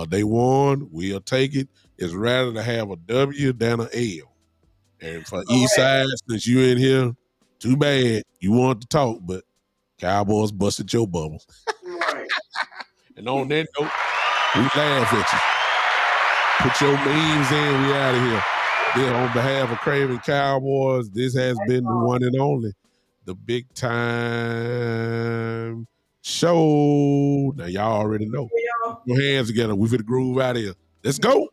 They won. We'll take it. It's rather to have a W than an L. And for East Side, since you in here, too bad. You want to talk, but Cowboys busted your bubble. Right. And on that note, we laugh at you. Put your memes in. We out of here. Then on behalf of Craven Cowboys, this has been the one and only, the Big Time Show. Now y'all already know. Put your hands together. We fit the groove out of here. Let's go.